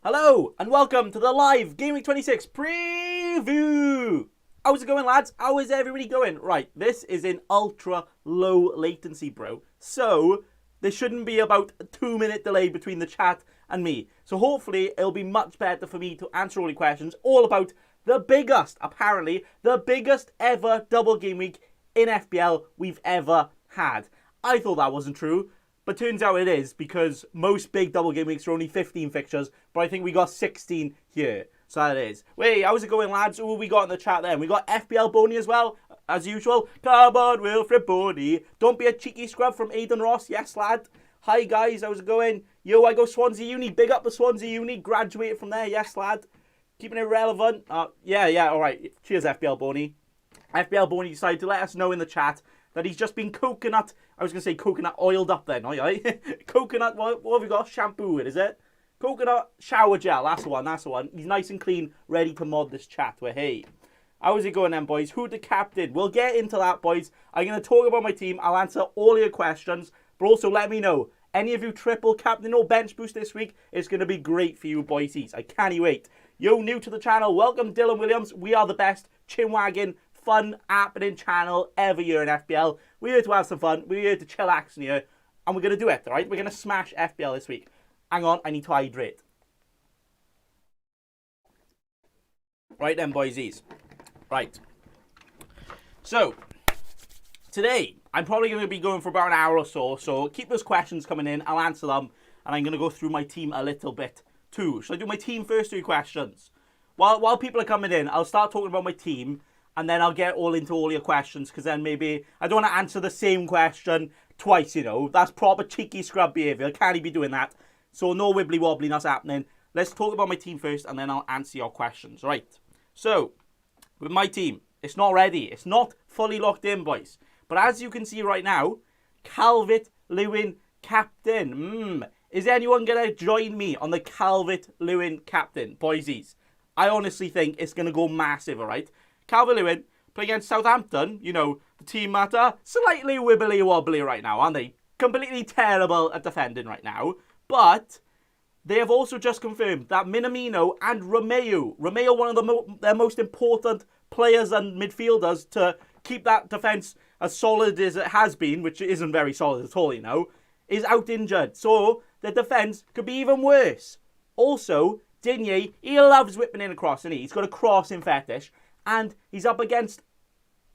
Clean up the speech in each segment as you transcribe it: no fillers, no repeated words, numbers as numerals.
Hello and welcome to the live Gameweek26 preview. How's it going, lads? How is everybody going? Right, this is in ultra low latency, bro. So there shouldn't be about a 2-minute delay between the chat and me. So hopefully it'll be much better for me to answer all your questions all about the biggest, apparently, the biggest ever double game week in FPL we've ever had. I thought that wasn't true. But turns out it is, because most big double game weeks are only 15 fixtures, but I think we got 16 here. So that is. Wait, how's it going, lads? Who have we got in the chat then? We got FPL Boney as well, as usual. Come on, Wilfred Boney. Don't be a cheeky scrub from Aidan Ross. Yes, lad. Hi, guys. How's it going? Yo, I go Swansea Uni. Big up the Swansea Uni. Graduated from there. Yes, lad. Keeping it relevant. Yeah, all right. Cheers, FPL Boney. FPL Boney decided to let us know in the chat that he's just been coconut oiled up then, alright? Coconut, what have we got? Shampoo it, is it? Coconut shower gel, that's the one. He's nice and clean, ready to mod this chat. Well, hey, how's it going then, boys? Who the captain? We'll get into that, boys. I'm going to talk about my team. I'll answer all your questions, but also let me know. Any of you triple captain or bench boost this week, it's going to be great for you, boysies. I can't wait. Yo, new to the channel, welcome Dylan Williams. We are the best chinwagging fun happening channel ever here in FPL. We're here to have some fun. We're here to chill action here. And we're going to do it, alright? We're going to smash FPL this week. Hang on, I need to hydrate. Right then, boysies. Right. So, today, I'm probably going to be going for about an hour or so. So, keep those questions coming in. I'll answer them. And I'm going to go through my team a little bit too. Should I do my team first, 3 questions? While people are coming in, I'll start talking about my team. And then I'll get into all your questions, because then maybe I don't want to answer the same question twice, you know. That's proper cheeky scrub behaviour. Can't be doing that. So no wibbly wobbliness happening. Let's talk about my team first, and then I'll answer your questions. Right. So, with my team, it's not ready. It's not fully locked in, boys. But as you can see right now, Calvert-Lewin captain. Is anyone going to join me on the Calvert-Lewin captain, boysies? I honestly think it's going to go massive, alright? Calvert-Lewin playing against Southampton, you know, the team that are slightly wibbly-wobbly right now, aren't they? Completely terrible at defending right now. But they have also just confirmed that Minamino and Romeo, one of their most important players and midfielders to keep that defence as solid as it has been, which isn't very solid at all, you know, is out injured. So the defence could be even worse. Also, Digne, he loves whipping in a cross, and he's got a crossing fetish. And he's up against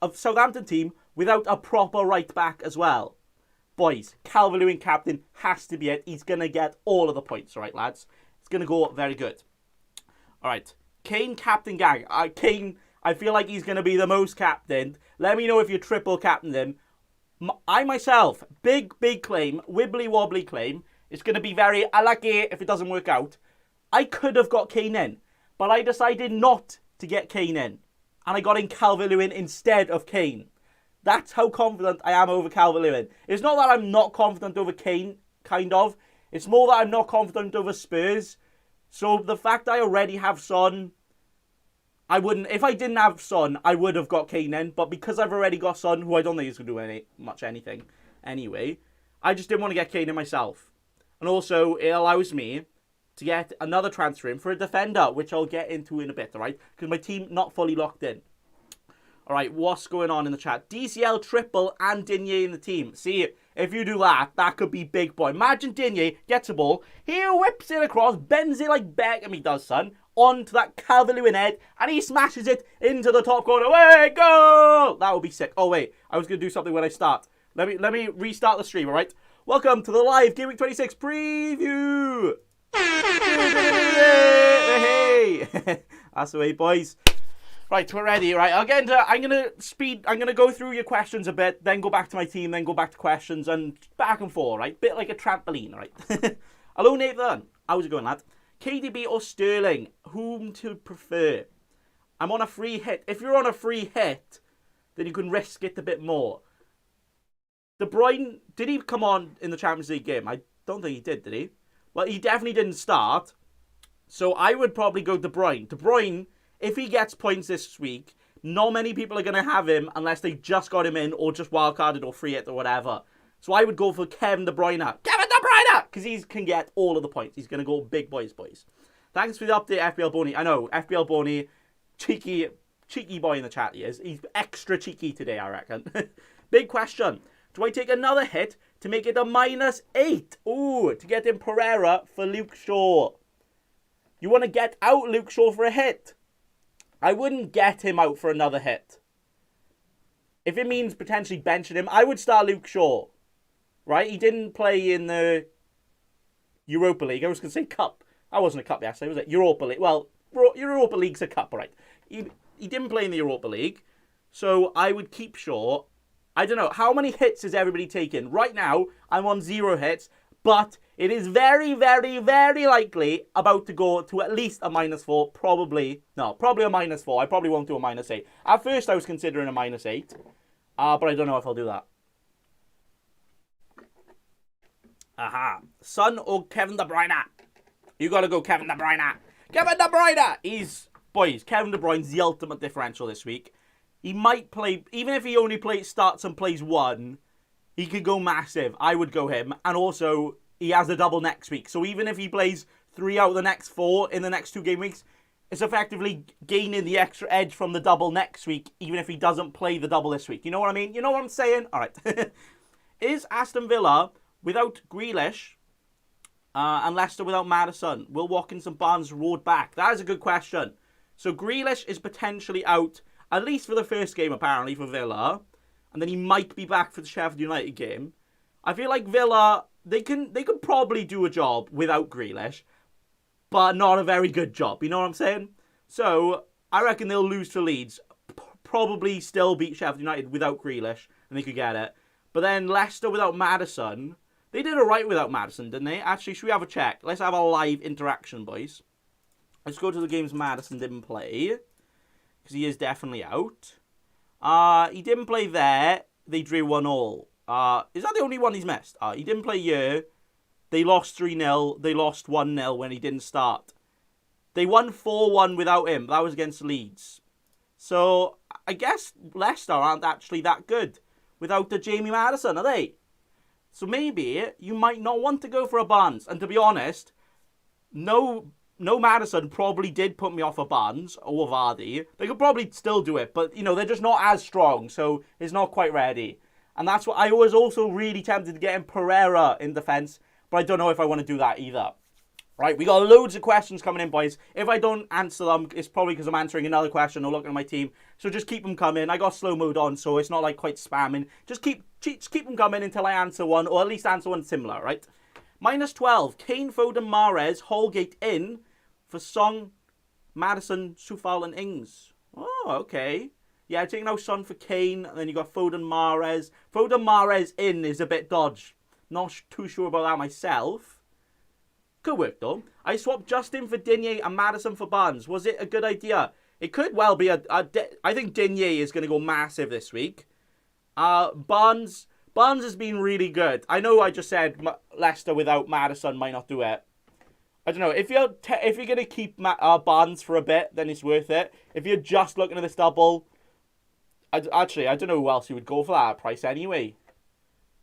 a Southampton team without a proper right back as well. Boys, Calvert-Lewin captain has to be it. He's going to get all of the points, all right, lads? It's going to go very good. All right, Kane captain gang. Kane, I feel like he's going to be the most captained. Let me know if you triple captain him. I myself, big claim, wibbly-wobbly claim. It's going to be very unlucky if it doesn't work out. I could have got Kane in, but I decided not to get Kane in. And I got in Calvert-Lewin instead of Kane. That's how confident I am over Calvert-Lewin. It's not that I'm not confident over Kane, kind of. It's more that I'm not confident over Spurs. So the fact I already have Son, I wouldn't... If I didn't have Son, I would have got Kane in. But because I've already got Son, who I don't think is going to do much anything anyway, I just didn't want to get Kane in myself. And also, it allows me to get another transfer in for a defender, which I'll get into in a bit, alright? Because my team not fully locked in. Alright, what's going on in the chat? DCL triple and Digne in the team. See, if you do that, that could be big boy. Imagine Digne gets a ball, he whips it across, bends it like Beckham he does, son, onto that Calvert-Lewin head, and he smashes it into the top corner. Way, goal! That would be sick. Oh, wait, I was going to do something when I start. Let me restart the stream, alright? Welcome to the live Gameweek26 preview! Hey! That's the way, boys. Right, we're ready, right? I'm gonna go through your questions a bit, then go back to my team, then go back to questions, and back and forth, right? Bit like a trampoline, right? Hello, Nathan. How's it going, lad? KDB or Sterling? Whom to prefer? I'm on a free hit. If you're on a free hit, then you can risk it a bit more. De Bruyne, did he come on in the Champions League game? I don't think he did he? Well, he definitely didn't start. So I would probably go De Bruyne. De Bruyne, if he gets points this week, not many people are going to have him unless they just got him in or just wildcarded or free hit or whatever. So I would go for Kevin De Bruyne. Kevin De Bruyne! Because he can get all of the points. He's going to go big boys. Thanks for the update, FPL Boney. I know, FPL Boney, cheeky boy in the chat he is. He's extra cheeky today, I reckon. Big question. Do I take another hit to make it a -8? Ooh, to get in Pereira for Luke Shaw. You want to get out Luke Shaw for a hit? I wouldn't get him out for another hit. If it means potentially benching him, I would start Luke Shaw. Right? He didn't play in the Europa League. I was going to say Cup. That wasn't a Cup yesterday, was it? Europa League. Well, Europa League's a Cup, right? He didn't play in the Europa League. So I would keep Shaw. I don't know. How many hits is everybody taking? Right now, I'm on 0 hits. But it is very, very, very likely about to go to at least a -4. Probably a -4. I probably won't do a -8. At first, I was considering a -8. But I don't know if I'll do that. Aha. Son or Kevin De Bruyne? You got to go Kevin De Bruyne. Kevin De Bruyne! Boys, Kevin De Bruyne's the ultimate differential this week. He might play, even if he only starts and plays 1, he could go massive. I would go him. And also, he has a double next week. So even if he plays 3 out of the next 4 in the next 2 game weeks, it's effectively gaining the extra edge from the double next week, even if he doesn't play the double this week. You know what I mean? You know what I'm saying? All right. Is Aston Villa without Grealish and Leicester without Maddison? Will Watkins and Barnes road back? That is a good question. So Grealish is potentially out, at least for the first game, apparently, for Villa. And then he might be back for the Sheffield United game. I feel like Villa, they could probably do a job without Grealish, but not a very good job. You know what I'm saying? So I reckon they'll lose to Leeds. Probably still beat Sheffield United without Grealish, and they could get it. But then Leicester without Maddison, they did alright without Maddison, didn't they? Actually, should we have a check? Let's have a live interaction, boys. Let's go to the games Maddison didn't play, because he is definitely out. He didn't play there. They drew 1-1. Is that the only one he's missed? He didn't play here. They lost 3-0. They lost 1-0 when he didn't start. They won 4-1 without him. That was against Leeds. So, I guess Leicester aren't actually that good without the Jamie Maddison, are they? So maybe you might not want to go for a Barnes. And to be honest, no Maddison probably did put me off a Barnes or Vardy. They could probably still do it, but, you know, they're just not as strong, so it's not quite ready. And that's what I was also really tempted to get in Pereira in defence, but I don't know if I want to do that either. Right, we got loads of questions coming in, boys. If I don't answer them, it's probably because I'm answering another question or looking at my team. So just keep them coming. I got slow mode on, so it's not like quite spamming. Just keep them coming until I answer one, or at least answer one similar, right? -12, Kane, Foden, Mahrez, Holgate in for Song, Maddison, Soufal and Ings. Oh, okay. Yeah, taking out Son for Kane, and then you got Foden, Mahrez. Foden, Mahrez in is a bit dodge. Not too sure about that myself. Could work though. I swapped Justin for Digne and Maddison for Barnes. Was it a good idea? It could well be I think Digne is going to go massive this week. Barnes has been really good. I know I just said Leicester without Maddison might not do it. I don't know. If you're going to keep Barnes for a bit, then it's worth it. If you're just looking at this double, I don't know who else you would go for that price anyway.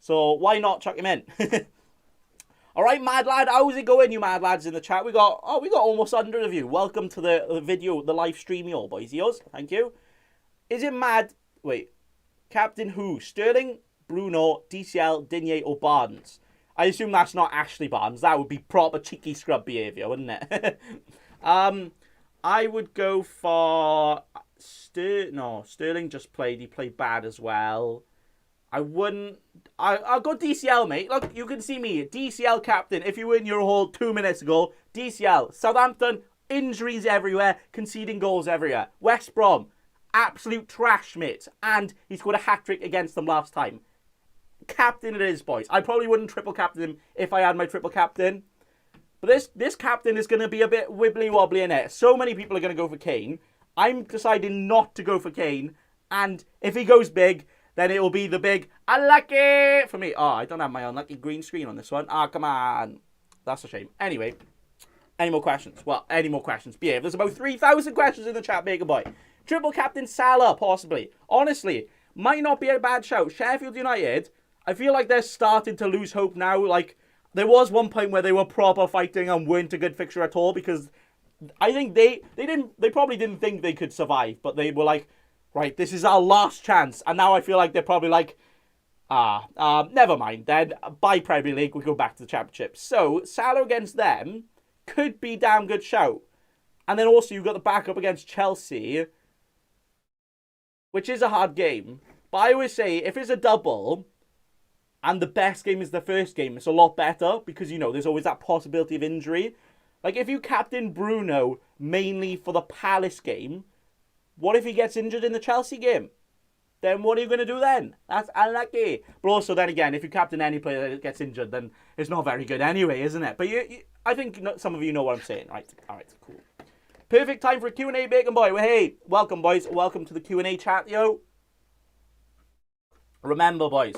So why not chuck him in? All right, mad lad, how's it going, you mad lads in the chat? We got almost 100 of you. Welcome to the video, the live stream, y'all, boys. Thank you. Is it mad? Wait, Captain who? Sterling, Bruno, DCL, Digne, or Barnes? I assume that's not Ashley Barnes. That would be proper cheeky scrub behaviour, wouldn't it? I would go for Sterling just played. He played bad as well. I'll go DCL, mate. Look, you can see me. DCL captain. If you were in your hall 2 minutes ago, DCL. Southampton, injuries everywhere, conceding goals everywhere. West Brom, absolute trash, mate. And he scored a hat-trick against them last time. Captain it is, boys. I probably wouldn't triple captain him if I had my triple captain. But this captain is going to be a bit wibbly-wobbly in it. So many people are going to go for Kane. I'm deciding not to go for Kane. And if he goes big, then it will be the big unlucky for me. Oh, I don't have my unlucky green screen on this one. Come on. That's a shame. Anyway, any more questions? Well, any more questions? Behave. There's about 3,000 questions in the chat, Baker Boy. Triple captain Salah, possibly. Honestly, might not be a bad shout. Sheffield United, I feel like they're starting to lose hope now. Like, there was one point where they were proper fighting and weren't a good fixture at all because I think they probably didn't think they could survive, but they were like, right, this is our last chance. And now I feel like they're probably like, never mind then. By Premier League, we go back to the Championship. So, Salah against them could be damn good shout. And then also you've got the backup against Chelsea, which is a hard game. But I always say, if it's a double, and the best game is the first game, it's a lot better, because, you know, there's always that possibility of injury. Like, if you captain Bruno mainly for the Palace game, what if he gets injured in the Chelsea game? Then what are you going to do then? That's unlucky. But also, then again, if you captain any player that gets injured, then it's not very good anyway, isn't it? But I think some of you know what I'm saying, right? All right, cool. Perfect time for a Q&A, Bacon Boy. Well, hey, welcome, boys. Welcome to the Q&A chat, yo. Remember, boys,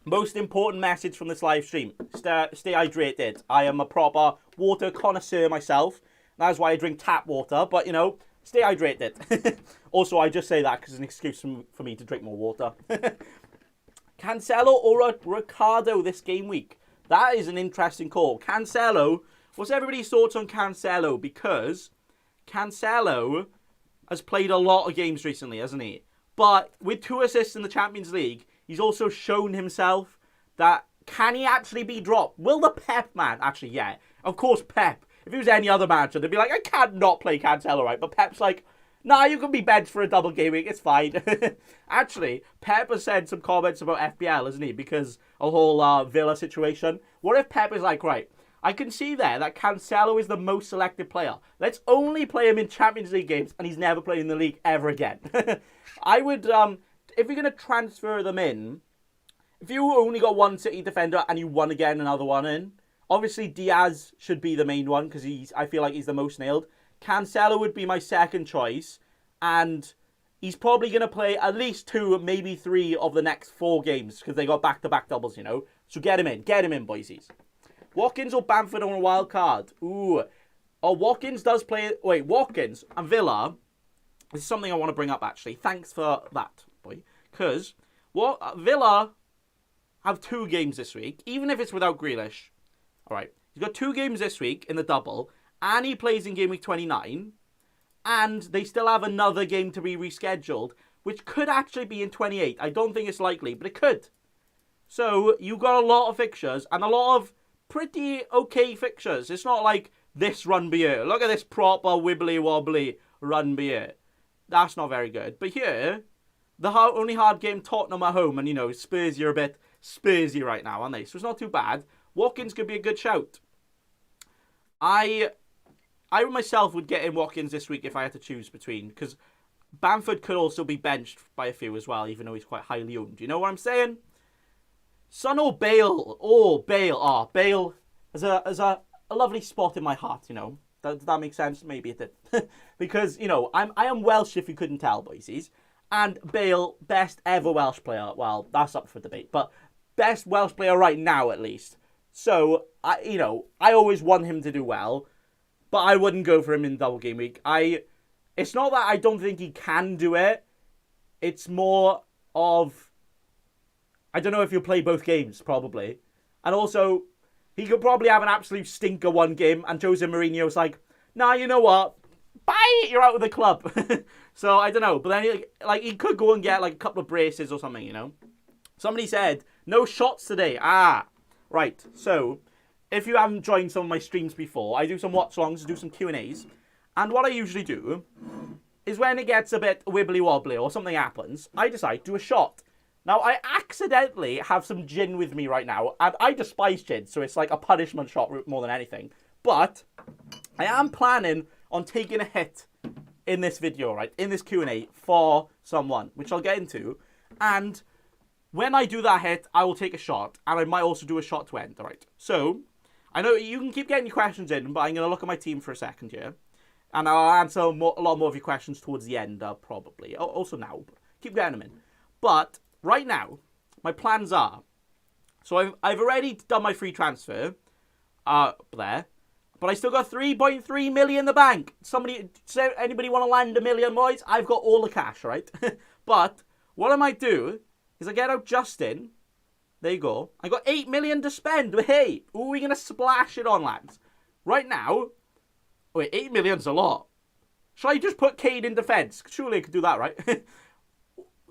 most important message from this live stream, stay hydrated. I am a proper water connoisseur myself. That's why I drink tap water, but, you know, stay hydrated. Also, I just say that because it's an excuse for me to drink more water. Cancelo or Ricardo this game week? That is an interesting call. Cancelo, what's everybody's thoughts on Cancelo? Because Cancelo has played a lot of games recently, hasn't he? But with 2 assists in the Champions League, he's also shown himself that can he actually be dropped? Will the Pep man? Actually, yeah. Of course, Pep. If he was any other manager, they'd be like, I can't not play Cancelo, right? But Pep's like, nah, you can be benched for a double game week. It's fine. Actually, Pep has said some comments about FPL, hasn't he? Because of the whole Villa situation. What if Pep is like, right, I can see there that Cancelo is the most selected player. Let's only play him in Champions League games, and he's never played in the league ever again. I would, if you're going to transfer them in, if you only got one City defender and you want to get another one in, obviously Diaz should be the main one because I feel like he's the most nailed. Cancelo would be my second choice, and he's probably going to play at least 2, maybe 3 of the next 4 games because they got back-to-back doubles, you know. So get him in, boysies. Watkins or Bamford on a wild card? Ooh. Oh, Watkins does play... Wait, Watkins and Villa. This is something I want to bring up, actually. Thanks for that, boy. Because Villa have 2 games this week, even if it's without Grealish. All right. He's got 2 games this week in the double, and he plays in Game Week 29, and they still have another game to be rescheduled, which could actually be in 28. I don't think it's likely, but it could. So, you've got a lot of fixtures, and a lot of pretty okay fixtures. It's not like this run beer. Look at this proper wibbly-wobbly run beer. That's not very good. But here, the only hard game, Tottenham at home, and, you know, Spurs, you're a bit Spursy right now, aren't they? So, it's not too bad. Watkins could be a good shout. I myself would get in Watkins this week if I had to choose between, because Bamford could also be benched by a few as well, even though he's quite highly owned. You know what I'm saying? Son or Bale? Oh, Bale. Oh, Bale is a lovely spot in my heart, you know. Does that make sense? Maybe it did. Because, you know, I am Welsh if you couldn't tell, boysies. And Bale, best ever Welsh player. Well, that's up for debate. But best Welsh player right now, at least. So, I always want him to do well. But I wouldn't go for him in double game week. It's not that I don't think he can do it. It's more of... I don't know if he'll play both games, probably. And also, he could probably have an absolute stinker one game, and Jose Mourinho's like, nah, you know what? Bye! You're out of the club. So, I don't know. But then, he could go and get, a couple of braces or something, you know? Somebody said, no shots today. Ah, right. So, if you haven't joined some of my streams before, I do some watch-alongs, do some Q&As. And what I usually do is when it gets a bit wibbly-wobbly or something happens, I decide to do a shot. Now, I accidentally have some gin with me right now, and I despise gin, so it's like a punishment shot more than anything. But I am planning on taking a hit in this video, right, in this Q&A for someone, which I'll get into. And when I do that hit, I will take a shot, and I might also do a shot to end, all right? So, I know you can keep getting your questions in, but I'm going to look at my team for a second here. And I'll answer a lot more of your questions towards the end, probably. Also now, but keep getting them in. But right now, my plans are... So I've already done my free transfer there. But I still got 3.3 million in the bank. Anybody want to land $1 million, boys? I've got all the cash, right? But what I might do is I get out Justin. There you go. I got 8 million to spend. Hey, who are we going to splash it on, lads? Right now, Wait, 8 million's a lot. Should I just put Kane in defence? Surely I could do that, right?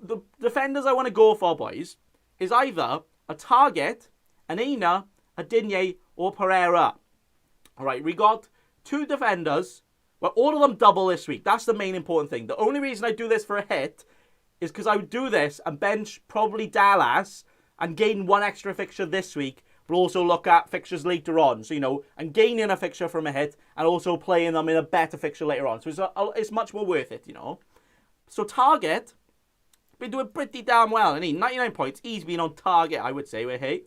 The defenders I want to go for, boys, is either a Target, an Aina, a Digne, or Pereira. All right, we got 2 defenders. Well, all of them double this week. That's the main important thing. The only reason I do this for a hit is because I would do this and bench probably Dallas and gain 1 extra fixture this week, but also look at fixtures later on. So, you know, and gaining a fixture from a hit and also playing them in a better fixture later on. So it's much more worth it, you know. So Target, been doing pretty damn well. And 99 points. He's been on target, I would say, with hate.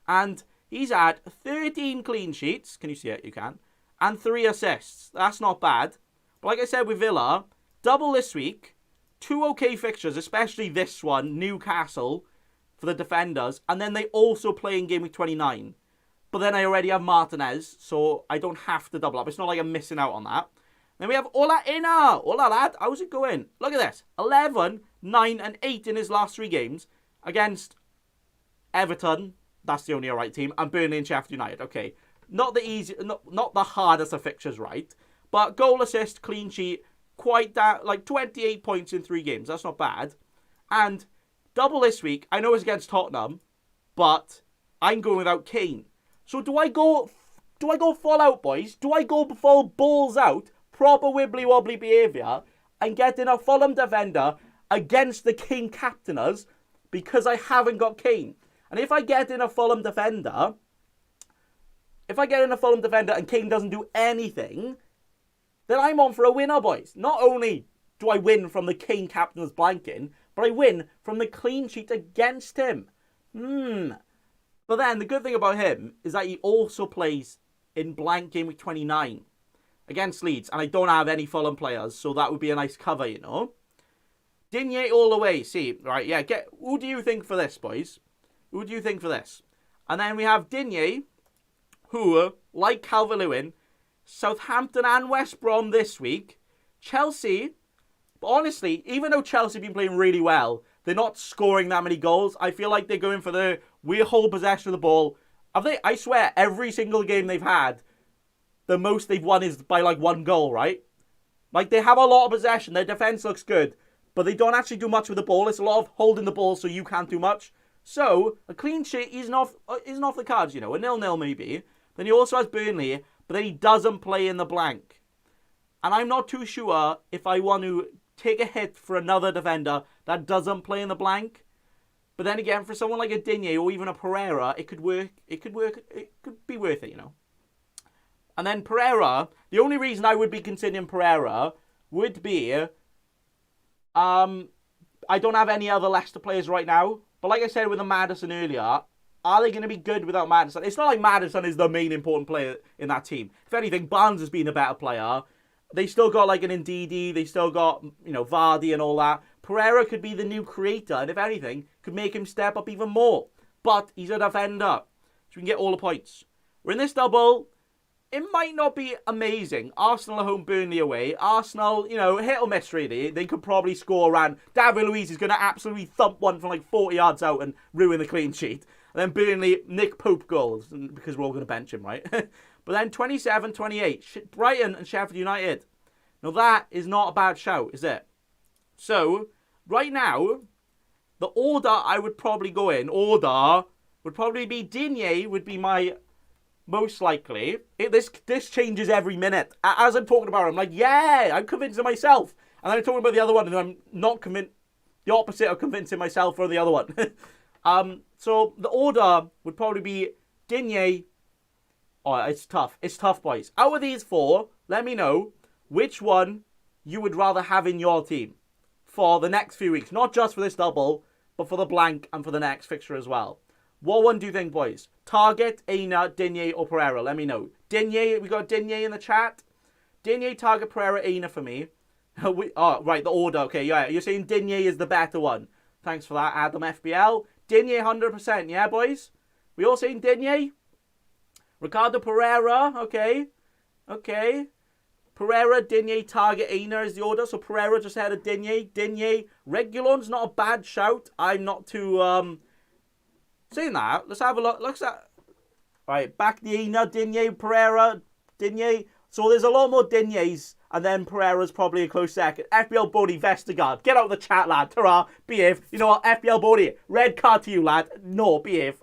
And he's had 13 clean sheets. Can you see it? You can. And 3 assists. That's not bad. But like I said with Villa, double this week. 2 okay fixtures, especially this one, Newcastle, for the defenders. And then they also play in Gameweek 29. But then I already have Martinez, so I don't have to double up. It's not like I'm missing out on that. Then we have Ola Ina. Ola, lad. How's it going? Look at this. 11, 9, and 8 in his last 3 games against Everton. That's the only alright team. And Burnley and Sheffield United. Okay. Not the easy, not the hardest of fixtures, right? But goal, assist, clean sheet, quite that, like 28 points in 3 games. That's not bad. And double this week. I know it's against Tottenham, but I'm going without Kane. So do I go full out, boys? Do I go full balls out, proper wibbly wobbly behaviour, and get in a Fulham defender against the Kane captainers because I haven't got Kane? And if I get in a Fulham defender, and Kane doesn't do anything, then I'm on for a winner, boys. Not only do I win from the Kane captain's blanking, but I win from the clean sheet against him. But then the good thing about him is that he also plays in blank Game Week 29 against Leeds. And I don't have any Fulham players, so that would be a nice cover, you know. Digne all the way. See, right, yeah. Who do you think for this, boys? Who do you think for this? And then we have Digne, who, like Calvert-Lewin, Southampton and West Brom this week. Chelsea, but honestly, even though Chelsea have been playing really well, they're not scoring that many goals. I feel like they're going for the we'll hold possession of the ball. I swear, every single game they've had, the most they've won is by like 1 goal, right? Like, they have a lot of possession. Their defence looks good, but they don't actually do much with the ball. It's a lot of holding the ball so you can't do much. So, a clean sheet isn't off the cards, you know. A 0-0 maybe. Then he also has Burnley, but then he doesn't play in the blank. And I'm not too sure if I want to take a hit for another defender that doesn't play in the blank. But then again, for someone like a Digne or even a Pereira, it could work. It could be worth it, you know. And then Pereira, the only reason I would be considering Pereira would be, I don't have any other Leicester players right now. But like I said with the Maddison earlier, are they going to be good without Maddison? It's not like Maddison is the main important player in that team. If anything, Barnes has been a better player. They still got like an Ndidi. They still got, you know, Vardy and all that. Pereira could be the new creator. And if anything, could make him step up even more. But he's a defender. So we can get all the points. We're in this double. It might not be amazing. Arsenal at home, Burnley away. Arsenal, you know, hit or miss really. They could probably score around. David Luiz is going to absolutely thump one from like 40 yards out and ruin the clean sheet. And then Burnley, Nick Pope goals, because we're all going to bench him, right? But then 27-28, Brighton and Sheffield United. Now that is not a bad shout, is it? So, right now, the order I would probably go in, would probably be Digne would be my most likely. This changes every minute. As I'm talking about it, I'm like, yeah, I'm convincing myself. And then I'm talking about the other one, and I'm not convinced, the opposite of convincing myself for the other one. So the order would probably be Digne. Oh, it's tough. It's tough, boys. Out of these 4, let me know which one you would rather have in your team for the next few weeks. Not just for this double, but for the blank and for the next fixture as well. What one do you think, boys? Target, Aina, Digne, or Pereira? Let me know. Digne, we got Digne in the chat. Digne, Target, Pereira, Aina for me. Right, the order. Okay, yeah, you're saying Digne is the better one. Thanks for that, Adam FPL. Digne 100%, yeah, boys? We all saying Digne? Ricardo Pereira, okay. Pereira, Digne, Target, Aina is the order. So Pereira just ahead of Digne. Digne, Regulon's not a bad shout. I'm not too, saying that, let's have a look. Right, back the Aina, Digne, Pereira, Digne. So there's a lot more Digne's, and then Pereira's probably a close second. FPL Bodie, Vestergaard. Get out of the chat, lad. Ta-ra. Behave. You know what? FPL Bodie. Red card to you, lad. No, behave.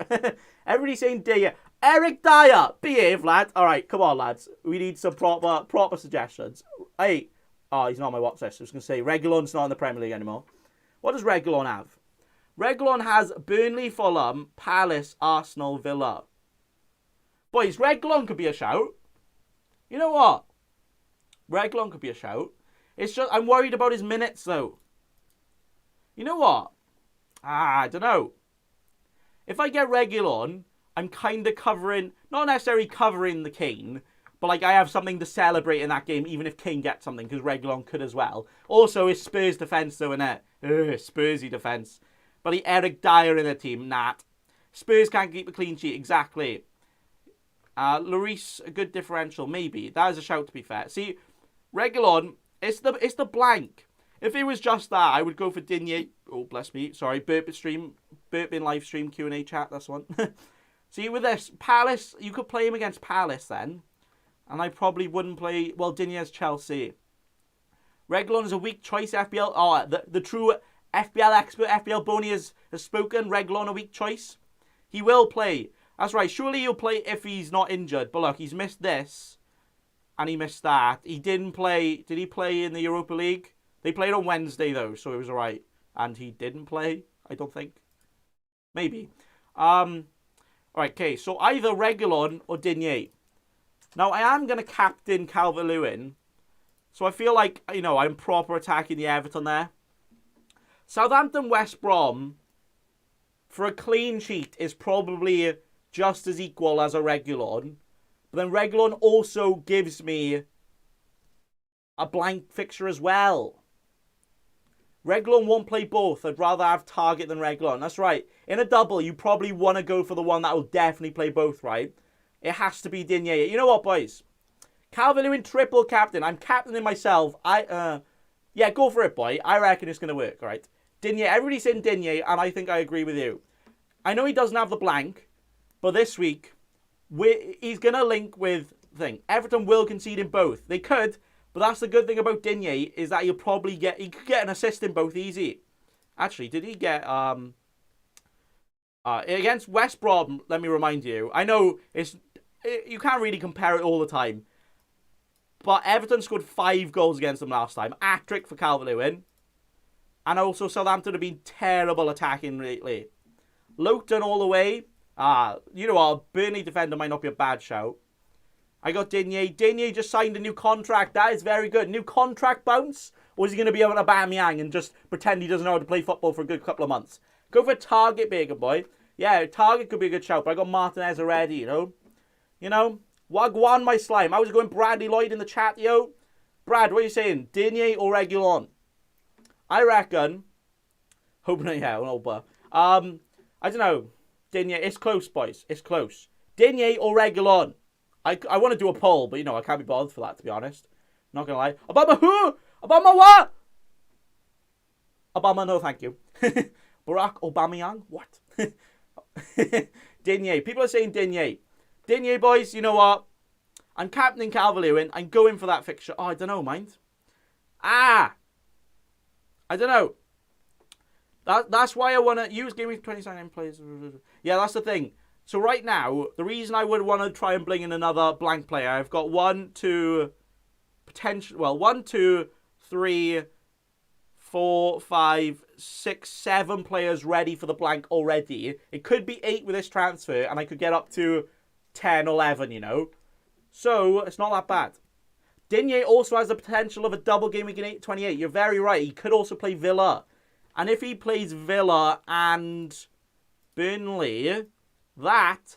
Everybody's saying Dyer. Eric Dyer. Behave, lad. All right, come on, lads. We need some proper suggestions. Hey. Oh, he's not on my watch list. I was going to say, Reguilon's not in the Premier League anymore. What does Reguilon have? Reguilon has Burnley, Fulham, Palace, Arsenal, Villa. Boys, Reguilon could be a shout. You know what? Reguilon could be a shout. It's just, I'm worried about his minutes, though. You know what? I don't know. If I get Reguilon, I'm kind of covering, not necessarily covering the Kane, but like I have something to celebrate in that game, even if Kane gets something, because Reguilon could as well. Also, it's Spurs defence, though, innit? Spursy defence. But the Eric Dyer in the team, Nat. Spurs can't keep a clean sheet, exactly. Lloris, a good differential, maybe. That is a shout, to be fair. See, Reguilon, it's the blank. If it was just that, I would go for Digne. Oh, bless me. Sorry, burp in live stream Q&A chat, that's one. See, with this, Palace, you could play him against Palace then. And I probably wouldn't play, well, Digne as Chelsea. Reguilon is a weak choice, FPL. Oh, the true FPL expert, FPL Boney has spoken. Reguilon a weak choice. He will play. That's right. Surely he'll play if he's not injured. But look, he's missed this. And he missed that. He didn't play. Did he play in the Europa League? They played on Wednesday, though, so it was all right. And he didn't play, I don't think. Maybe. All right, okay. So either Reguilon or Digne. Now, I am going to captain Calvert-Lewin. So I feel like, you know, I'm proper attacking the Everton there. Southampton, West Brom, for a clean sheet, is probably just as equal as a Reguilon. But then Reguilon also gives me a blank fixture as well. Reguilon won't play both. I'd rather have Target than Reguilon. That's right. In a double, you probably want to go for the one that will definitely play both, right? It has to be Digne. You know what, boys? Calvert-Lewin triple captain. I'm captaining myself. Yeah, go for it, boy. I reckon it's going to work, all right? Digne, everybody's saying Digne, and I think I agree with you. I know he doesn't have the blank, but this week, he's going to link with thing. Everton will concede in both. They could, but that's the good thing about Digne, is that he could get an assist in both easy. Actually, did he get, against West Brom, let me remind you, I know you can't really compare it all the time, but Everton scored 5 goals against them last time. Hat-trick for Calvert-Lewin. And also Southampton have been terrible attacking lately. Luton all the way. You know what? Burnley defender might not be a bad shout. I got Digne. Digne just signed a new contract. That is very good. New contract bounce? Or is he going to be able to Aubameyang and just pretend he doesn't know how to play football for a good couple of months? Go for Target, bigger boy. Yeah, Target could be a good shout, but I got Martinez already, you know? You know? Wagwan, my slime. I was going Bradley Lloyd in the chat, yo. Brad, what are you saying? Digne or Reguilon? I reckon. Hoping, yeah, no, but I don't know. Digne, it's close, boys. It's close. Digne or Reguilon? I want to do a poll, but you know I can't be bothered for that, to be honest. Not gonna lie. Obama who? Obama what? Obama, no, thank you. Barack Aubameyang, what? Digne. People are saying Digne. Digne, boys. You know what? I'm captaining Calvert-Lewin. I'm going for that fixture. Oh, I don't know, mind. I don't know. That's why I want to use Gameweek 26 players. Yeah, that's the thing. So right now, the reason I would want to try and bring in another blank player, I've got 1, 2, 3, 4, 5, 6, 7 players ready for the blank already. It could be 8 with this transfer, and I could get up to 10, 11, you know. So, it's not that bad. Digne also has the potential of a double game week in 28. You're very right. He could also play Villa. And if he plays Villa and Burnley, that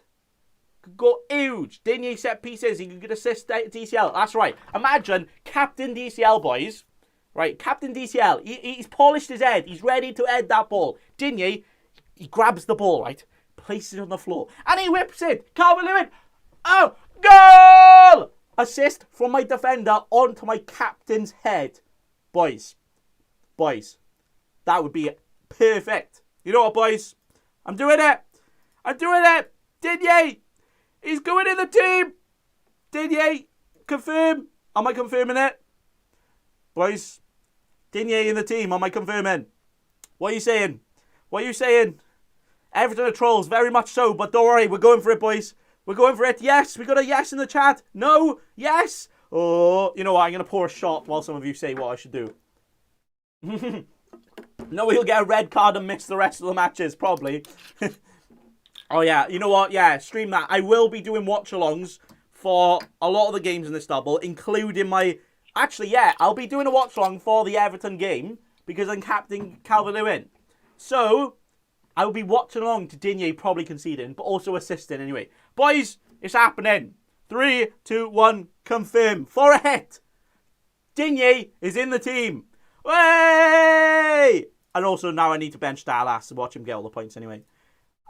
could go huge. Digne set pieces. He could assist DCL. That's right. Imagine Captain DCL, boys. Right, Captain DCL. He's polished his head. He's ready to head that ball. Digne, he grabs the ball, right? Places it on the floor. And he whips it. Calvert-Lewin. Oh, goal! Assist from my defender onto my captain's head. Boys. That would be perfect. You know what, boys? I'm doing it. Digne. He's going in the team. Digne. Confirm. Am I confirming it? Boys, Digne in the team. Am I confirming? What are you saying? What are you saying? Everton are trolls, very much so, but don't worry, we're going for it, boys. We're going for it. Yes, we got a yes in the chat. No, yes. Oh, you know what? I'm going to pour a shot while some of you say what I should do. No, he'll get a red card and miss the rest of the matches, probably. Oh, yeah, you know what? Yeah, stream that. I will be doing watch-alongs for a lot of the games in this double, including my... Actually, yeah, I'll be doing a watch-along for the Everton game because I'm captain Calvert-Lewin. So, I will be watching along to Digne probably conceding, but also assisting anyway. Boys, it's happening. 3, 2, 1, confirm. For a hit. Digne is in the team. Way! And also now I need to bench Dallas to watch him get all the points anyway.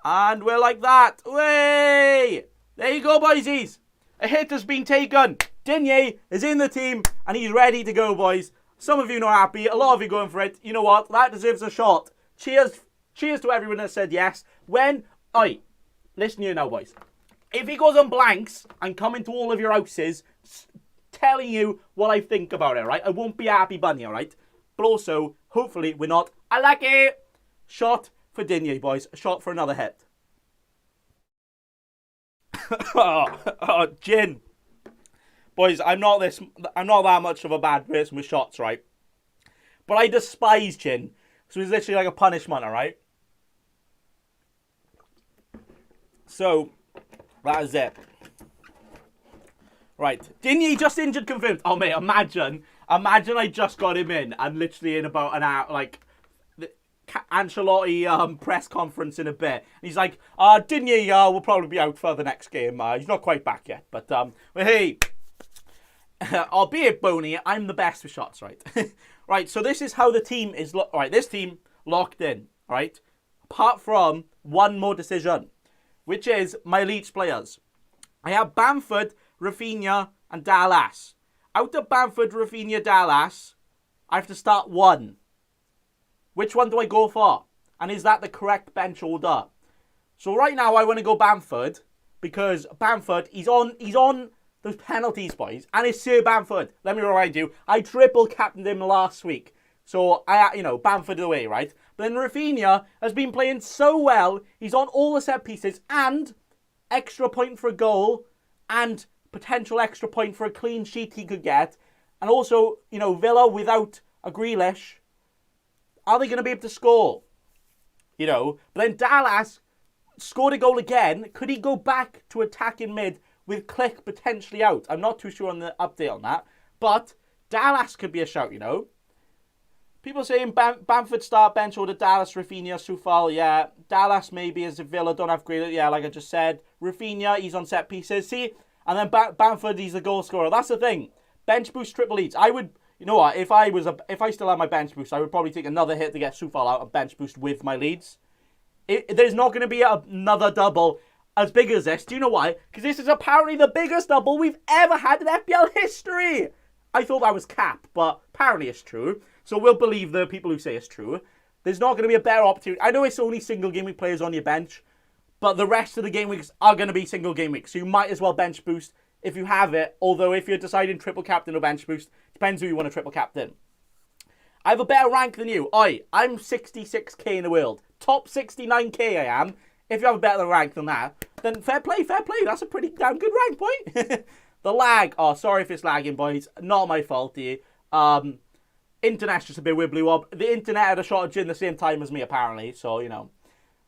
And we're like that. Way! There you go, boysies. A hit has been taken. Digne is in the team and he's ready to go, boys. Some of you not happy. A lot of you going for it. You know what? That deserves a shot. Cheers. Cheers to everyone that said yes. Listen here now, boys. If he goes on blanks, I'm coming to all of your houses telling you what I think about it, right? I won't be a happy bunny, all right? But also, hopefully, we're not. I like it. Shot for Digne, boys. A shot for another hit. Gin. Boys, I'm not that much of a bad person with shots, right? But I despise gin. So it's literally like a punishment, all right? So, that is it. Right. Digne just injured confirmed. Oh, mate, imagine I just got him in and literally in about an hour, like, the Ancelotti press conference in a bit. And he's like, Digne will probably be out for the next game. He's not quite back yet. But hey, albeit bony, I'm the best with shots, right? Right, so this is how the team is, right, this team locked in, right? Apart from one more decision, which is my Leeds players. I have Bamford, Rafinha, and Dallas. Out of Bamford, Rafinha, Dallas, I have to start one. Which one do I go for? And is that the correct bench order? So right now I want to go Bamford because Bamford, he's on those penalties, boys. And it's Sir Bamford. Let me remind you, I triple captained him last week. So, Bamford away, right? But then Rafinha has been playing so well. He's on all the set pieces and extra point for a goal and potential extra point for a clean sheet he could get. And also, Villa without a Grealish, are they going to be able to score? But then Dallas scored a goal again. Could he go back to attacking mid with Click potentially out? I'm not too sure on the update on that. But Dallas could be a shout, People saying Bamford start bench order, Dallas, Rafinha, Soufal. Yeah, Dallas maybe as a Villa don't have great. Yeah, like I just said. Rafinha, he's on set pieces. See? And then Bamford, he's the goal scorer. That's the thing. Bench boost triple Leeds. I would, you know what? If I still had my bench boost, I would probably take another hit to get Soufal out and bench boost with my Leeds. There's not going to be another double as big as this. Do you know why? Because this is apparently the biggest double we've ever had in FPL history. I thought that was cap, but apparently it's true. So we'll believe the people who say it's true. There's not going to be a better opportunity. I know it's only single game week players on your bench, but the rest of the game weeks are going to be single game weeks. So you might as well bench boost if you have it. Although if you're deciding triple captain or bench boost, depends who you want to triple captain. I have a better rank than you. I'm 66k in the world. Top 69k I am. If you have a better rank than that, then fair play, fair play. That's a pretty damn good rank point. The lag. Oh, sorry if it's lagging, boys. Not my fault here. Internet's just a bit wibbly wob. The internet had a shot of gin the same time as me, apparently. So,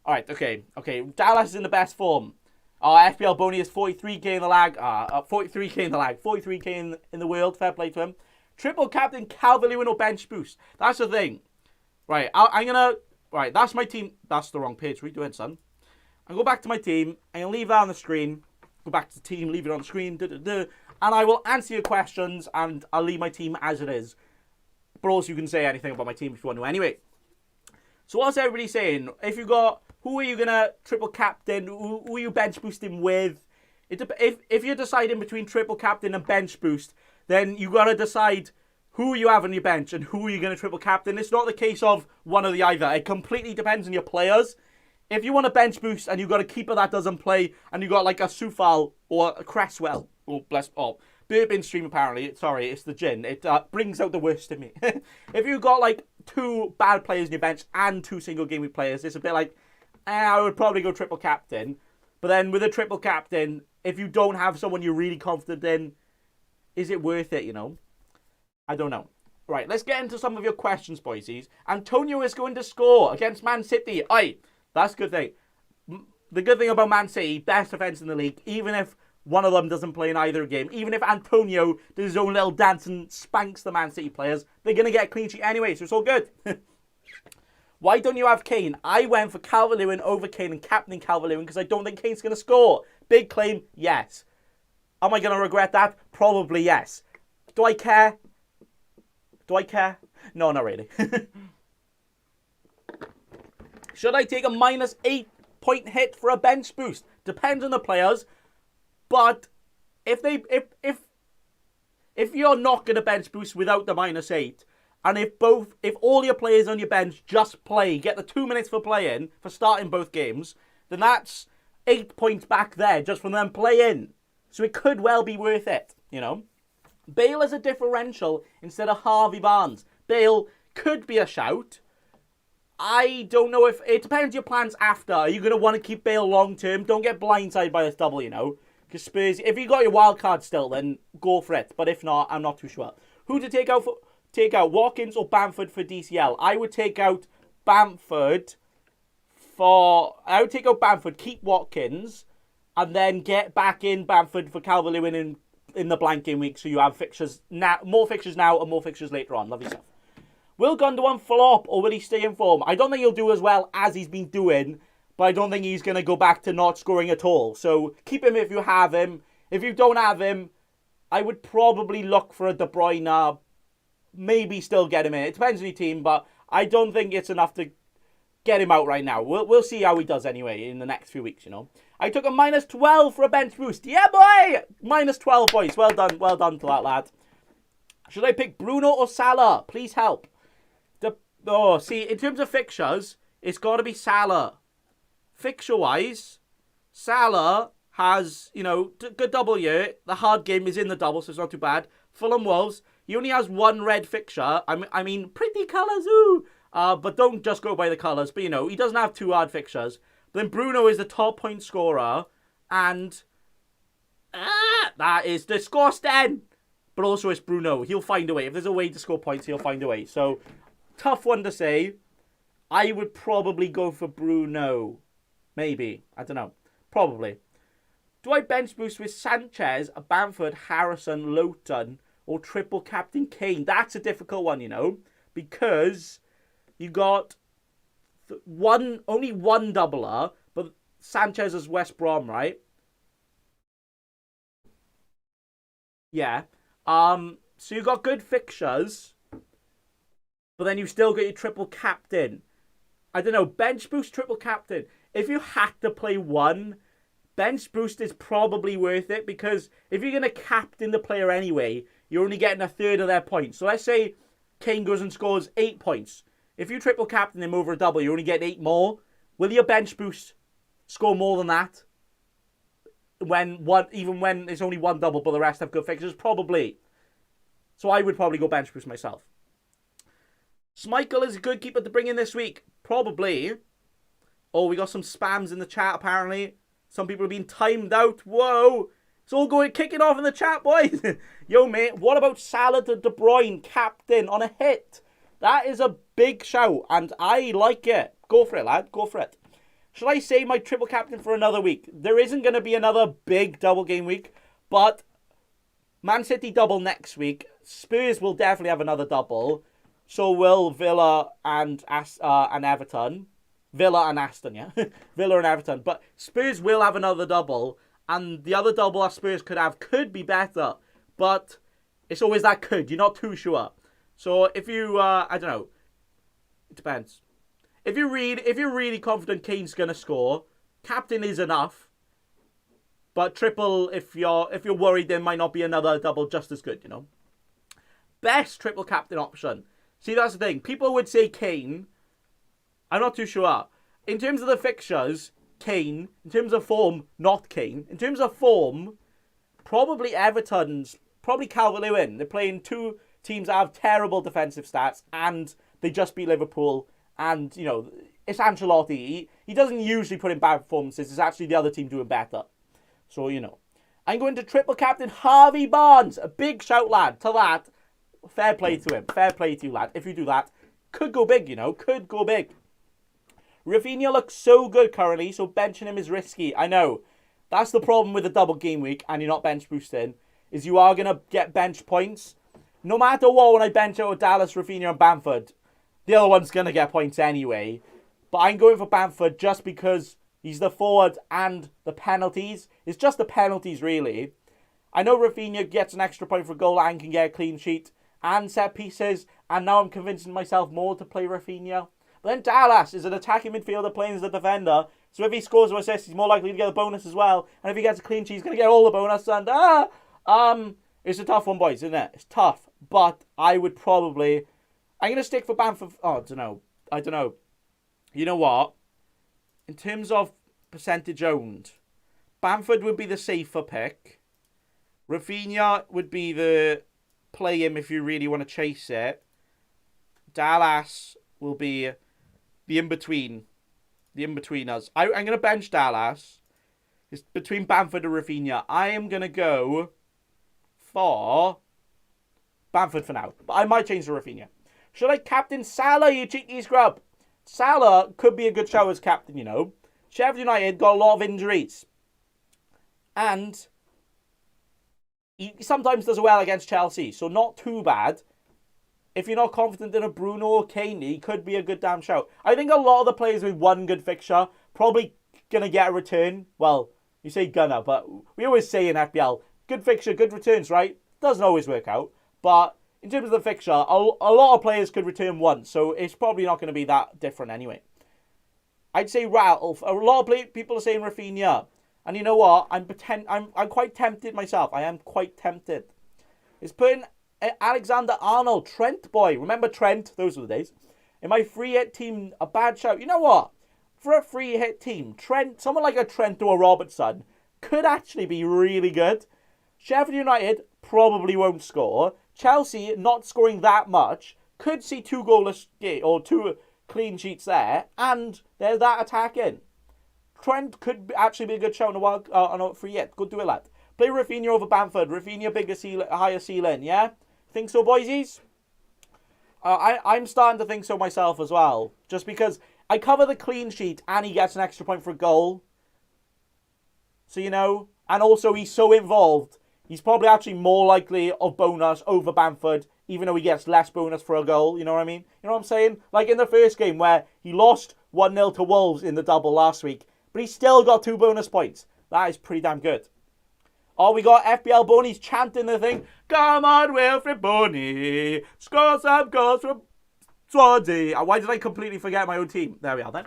Alright, okay. Dallas is in the best form. FPL Boney is 43k in the lag. 43k in the lag. 43k in the world. Fair play to him. Triple captain Calvert-Lewin or bench boost. That's the thing. Right, I'm going to... Right, that's my team. That's the wrong page. What are you doing, son? I'll go back to my team. I'm going to leave that on the screen. Go back to the team. Leave it on the screen. And I will answer your questions. And I'll leave my team as it is. But also you can say anything about my team if you want to. Anyway. So what's everybody saying? If you got... Who are you going to triple captain? Who are you bench boosting with? If you're deciding between triple captain and bench boost, then you got to decide who you have on your bench and who you're going to triple captain. It's not the case of one or the either. It completely depends on your players. If you want a bench boost and you got a keeper that doesn't play and you got like a Soufal or a Cresswell, Bourbon stream, apparently. Sorry, it's the gin. It brings out the worst in me. If you've got, like, 2 bad players in your bench and 2 single game week players, it's a bit like, I would probably go triple captain. But then with a triple captain, if you don't have someone you're really confident in, is it worth it, you know? I don't know. Right, let's get into some of your questions, boysies. Antonio is going to score against Man City. Aye, that's a good thing. The good thing about Man City, best defence in the league, even if one of them doesn't play in either game, even if Antonio does his own little dance and spanks the Man City players, they're going to get a clean sheet anyway, so it's all good. Why don't you have Kane? I went for Calvert-Lewin over Kane and captaining Calvert-Lewin because I don't think Kane's going to score. Big claim, yes. Am I going to regret that? Probably yes. Do I care? Do I care? No, not really. Should I take a minus 8-point hit for a bench boost? Depends on the players. But if you're not going to bench boost without the minus 8, and if all your players on your bench just play, get the 2 minutes for playing, for starting both games, then that's 8 points back there just from them playing. So it could well be worth it, you know. Bale is a differential instead of Harvey Barnes. Bale could be a shout. I don't know if... It depends your plans after. Are you going to want to keep Bale long term? Don't get blindsided by this double, you know. Because Spurs... If you got your wild card still, then go for it. But if not, I'm not too sure. Who to take out? Take out Watkins or Bamford for DCL? I would take out Bamford for... I would take out Bamford, keep Watkins, and then get back in Bamford for Calvert-Lewin in the blank game week, so you have fixtures now, more fixtures now and more fixtures later on. Lovely stuff. Will Gundogan flop or will he stay in form? I don't think he'll do as well as he's been doing, but I don't think he's going to go back to not scoring at all. So keep him if you have him. If you don't have him, I would probably look for a De Bruyne. Maybe still get him in. It depends on your team, but I don't think it's enough to get him out right now. We'll see how he does anyway in the next few weeks, you know. I took a minus 12 for a bench boost. Yeah, boy! Minus 12, boys. Well done to that, lad. Should I pick Bruno or Salah? Please help. See, in terms of fixtures, it's got to be Salah. Fixture-wise, Salah has, you know, good double year. The hard game is in the double, so it's not too bad. Fulham Wolves, he only has 1 red fixture. I mean, pretty colours, ooh. But don't just go by the colours. But, you know, he doesn't have 2 hard fixtures. Then Bruno is the top point scorer. And that is disgusting. But also it's Bruno. He'll find a way. If there's a way to score points, he'll find a way. So, tough one to say. I would probably go for Bruno. Maybe. I don't know. Probably. Do I bench boost with Sanchez, Bamford, Harrison, Lowton, or triple captain Kane? That's a difficult one, you know. Because you got only one doubler, but Sanchez is West Brom, right? Yeah. So you got good fixtures, but then you still got your triple captain. I don't know, bench boost, triple captain. If you had to play one, bench boost is probably worth it, because if you're going to captain the player anyway, you're only getting a third of their points. So let's say Kane goes and scores 8 points. If you triple captain him over a double, you're only getting 8 more. Will your bench boost score more than that? Even when it's only 1 double, but the rest have good fixtures? Probably. So I would probably go bench boost myself. Schmeichel is a good keeper to bring in this week. Probably. Oh, we got some spams in the chat, apparently. Some people are being timed out. Whoa. It's all kicking off in the chat, boys. Yo, mate, what about Salah to De Bruyne, captain, on a hit? That is a big shout, and I like it. Go for it, lad. Go for it. Should I save my triple captain for another week? There isn't going to be another big double game week, but Man City double next week. Spurs will definitely have another double. So will Villa and Everton. Villa and Aston, yeah? Villa and Everton. But Spurs will have another double, and the other double that Spurs could have could be better. But it's always that could. You're not too sure. So if you, I don't know. It depends. If you're really confident Kane's going to score, captain is enough. But triple, if you're worried there might not be another double just as good, you know. Best triple captain option. See, that's the thing. People would say Kane. I'm not too sure. In terms of the fixtures, Kane. In terms of form, not Kane. In terms of form, probably Everton's probably Calvert-Lewin. They're playing two teams that have terrible defensive stats, and they just beat Liverpool. And, you know, it's Ancelotti. He doesn't usually put in bad performances. It's actually the other team doing better. So, you know. I'm going to triple captain Harvey Barnes. A big shout, lad, to that. Fair play to him. Fair play to you, lad. If you do that, could go big, you know. Could go big. Rafinha looks so good currently, so benching him is risky. I know. That's the problem with the double game week and you're not bench boosting, is you are going to get bench points. No matter what, when I bench out Dallas, Rafinha and Bamford, the other one's going to get points anyway. But I'm going for Bamford just because he's the forward and the penalties. It's just the penalties, really. I know Rafinha gets an extra point for goal and can get a clean sheet and set pieces. And now I'm convincing myself more to play Rafinha. But then Dallas is an attacking midfielder playing as a defender. So if he scores or assists, he's more likely to get a bonus as well. And if he gets a clean sheet, he's going to get all the bonus. And, it's a tough one, boys, isn't it? It's tough. But I would probably... I'm going to stick for Bamford. Oh, I don't know. You know what? In terms of percentage owned, Bamford would be the safer pick. Rafinha would be the play him if you really want to chase it. Dallas will be the in-between. The in-betweeners. I'm going to bench Dallas. It's between Bamford and Rafinha. I am going to go for Bamford for now. But I might change to Rafinha. Should I captain Salah, you cheeky scrub? Salah could be a good shout as captain, you know. Sheffield United got a lot of injuries. And he sometimes does well against Chelsea. So not too bad. If you're not confident in a Bruno or Kane, he could be a good damn shout. I think a lot of the players with one good fixture probably going to get a return. Well, you say gonna, but we always say in FPL, good fixture, good returns, right? Doesn't always work out. But in terms of the fixture, a lot of players could return once. So it's probably not going to be that different anyway. I'd say Ralph. A lot of people are saying Rafinha. And you know what? I'm quite tempted myself. I am quite tempted. It's putting Alexander-Arnold, Trent boy. Remember Trent? Those were the days. In my free hit team, a bad shout. You know what? For a free hit team, Trent, someone like a Trent or a Robertson could actually be really good. Sheffield United probably won't score. Chelsea not scoring that much. Could see 2 goalless or 2 clean sheets there. And there's that attacking. Trent could actually be a good shout on a free hit. Good do it, lad. Play Rafinha over Bamford. Rafinha higher ceiling, yeah? Think so, boysies? I'm starting to think so myself as well. Just because I cover the clean sheet and he gets an extra point for a goal. So, you know. And also he's so involved. He's probably actually more likely of bonus over Bamford. Even though he gets less bonus for a goal. You know what I mean? You know what I'm saying? Like in the first game where he lost 1-0 to Wolves in the double last week. But he still got 2 bonus points. That is pretty damn good. Oh, we got FPL Boney's chanting the thing. Come on, Wilfred Boney. Score some goals from Swansea. Why did I completely forget my own team? There we are then.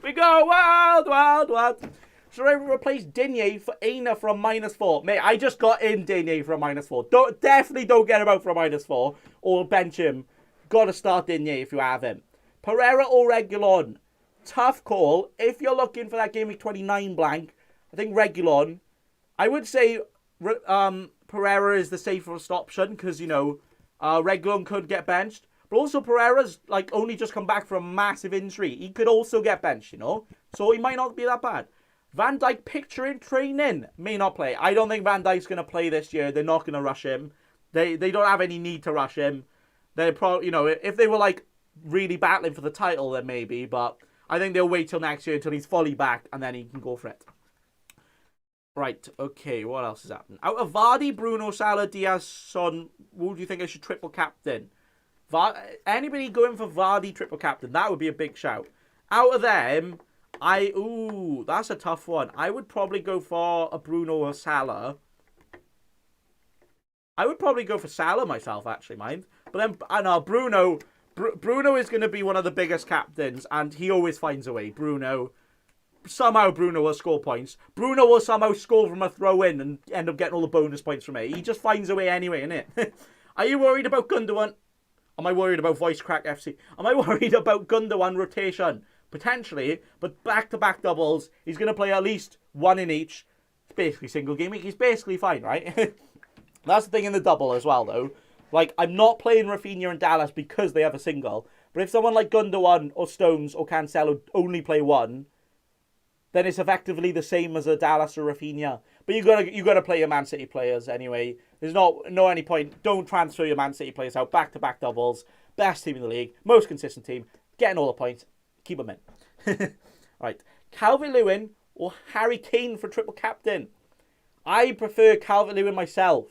We go wild, wild, wild. Should I replace Digne for Aina for a -4? Mate, I just got in Digne for a -4. Definitely don't get him out for a -4. Or bench him. Gotta start Digne if you have him. Pereira or Reguilon? Tough call. If you're looking for that Gameweek 29 blank, I think Reguilon. I would say Pereira is the safest option because, you know, Reguilon could get benched. But also Pereira's like only just come back from a massive injury. He could also get benched, you know. So he might not be that bad. Van Dijk picture in training. May not play. I don't think Van Dijk's going to play this year. They're not going to rush him. They don't have any need to rush him. They're probably, you know, if they were like really battling for the title, then maybe. But I think they'll wait till next year until he's fully back and then he can go for it. Right, okay, what else is happening? Out of Vardy, Bruno, Salah, Diaz, Son, who do you think I should triple captain? Anybody going for Vardy triple captain? That would be a big shout. Out of them, ooh, that's a tough one. I would probably go for a Bruno or Salah. I would probably go for Salah myself, actually, mind. But then, I know, Bruno is going to be one of the biggest captains, and he always finds a way. Somehow Bruno will score points. Bruno will somehow score from a throw-in and end up getting all the bonus points from it. He just finds a way anyway, innit? Are you worried about Gundogan? Am I worried about Voice Crack FC? Am I worried about Gundogan rotation? Potentially, but back-to-back doubles. He's going to play at least one in each. It's basically single game week. He's basically fine, right? That's the thing in the double as well, though. Like, I'm not playing Rafinha and Dallas because they have a single. But if someone like Gundogan or Stones or Cancelo only play one, then it's effectively the same as a Dallas or Rafinha. But you gotta play your Man City players anyway. There's no any point. Don't transfer your Man City players out. Back-to-back doubles. Best team in the league. Most consistent team. Getting all the points. Keep them in. Right. Calvert-Lewin or Harry Kane for triple captain. I prefer Calvert-Lewin myself.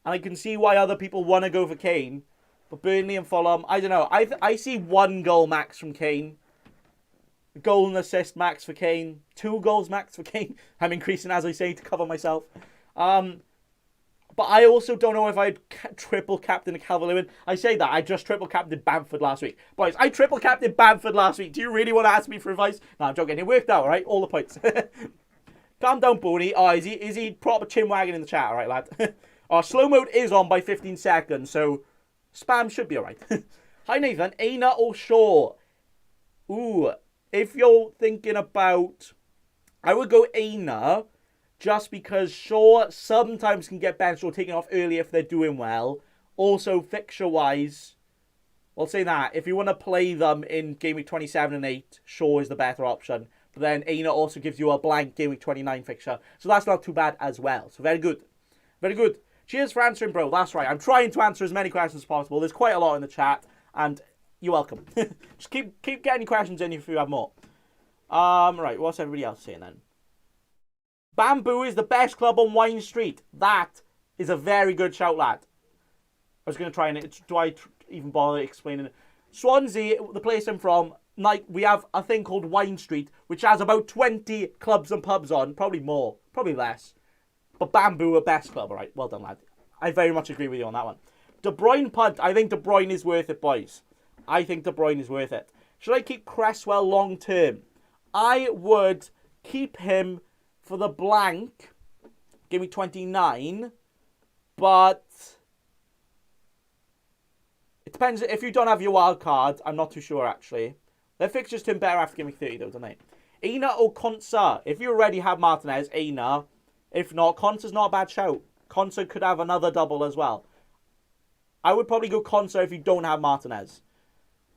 And I can see why other people want to go for Kane. But Burnley and Fulham, I don't know. I see 1 goal max from Kane. Goal and assist max for Kane. 2 goals max for Kane. I'm increasing, as I say, to cover myself. But I also don't know if I'd triple captain Calvert-Lewin. I say that. I just triple captained Bamford last week. Boys, I triple captained Bamford last week. Do you really want to ask me for advice? No, I'm joking. It worked out, right? All the points. Calm down, Booney. Oh, is he proper chinwagging in the chat? All right, lad. Slow mode is on by 15 seconds, so spam should be all right. Hi, Nathan. Aina or Shaw? Ooh, if you're thinking about... I would go Aina, just because Shaw sometimes can get benched or taken off early if they're doing well. Also, fixture-wise, I'll say that. If you want to play them in Game Week 27 and 8, Shaw is the better option. But then Aina also gives you a blank Game Week 29 fixture. So that's not too bad as well. So very good. Very good. Cheers for answering, bro. That's right. I'm trying to answer as many questions as possible. There's quite a lot in the chat. And you're welcome. Just keep getting questions in if you have more. Right. What's everybody else saying then? Bamboo is the best club on Wine Street. That is a very good shout, lad. I was going to try and... Do I even bother explaining it? Swansea, the place I'm from, like, we have a thing called Wine Street, which has about 20 clubs and pubs on. Probably more. Probably less. But Bamboo, a best club. All right, well done, lad. I very much agree with you on that one. De Bruyne punt. I think De Bruyne is worth it, boys. I think De Bruyne is worth it. Should I keep Cresswell long term? I would keep him for the blank. Give me 29. But it depends. If you don't have your wild card, I'm not too sure, actually. Their fixtures turn better after Game Week 30, though, don't they? Aina or Konsa? If you already have Martinez, Aina. If not, Konsa's not a bad shout. Konsa could have another double as well. I would probably go Konsa if you don't have Martinez.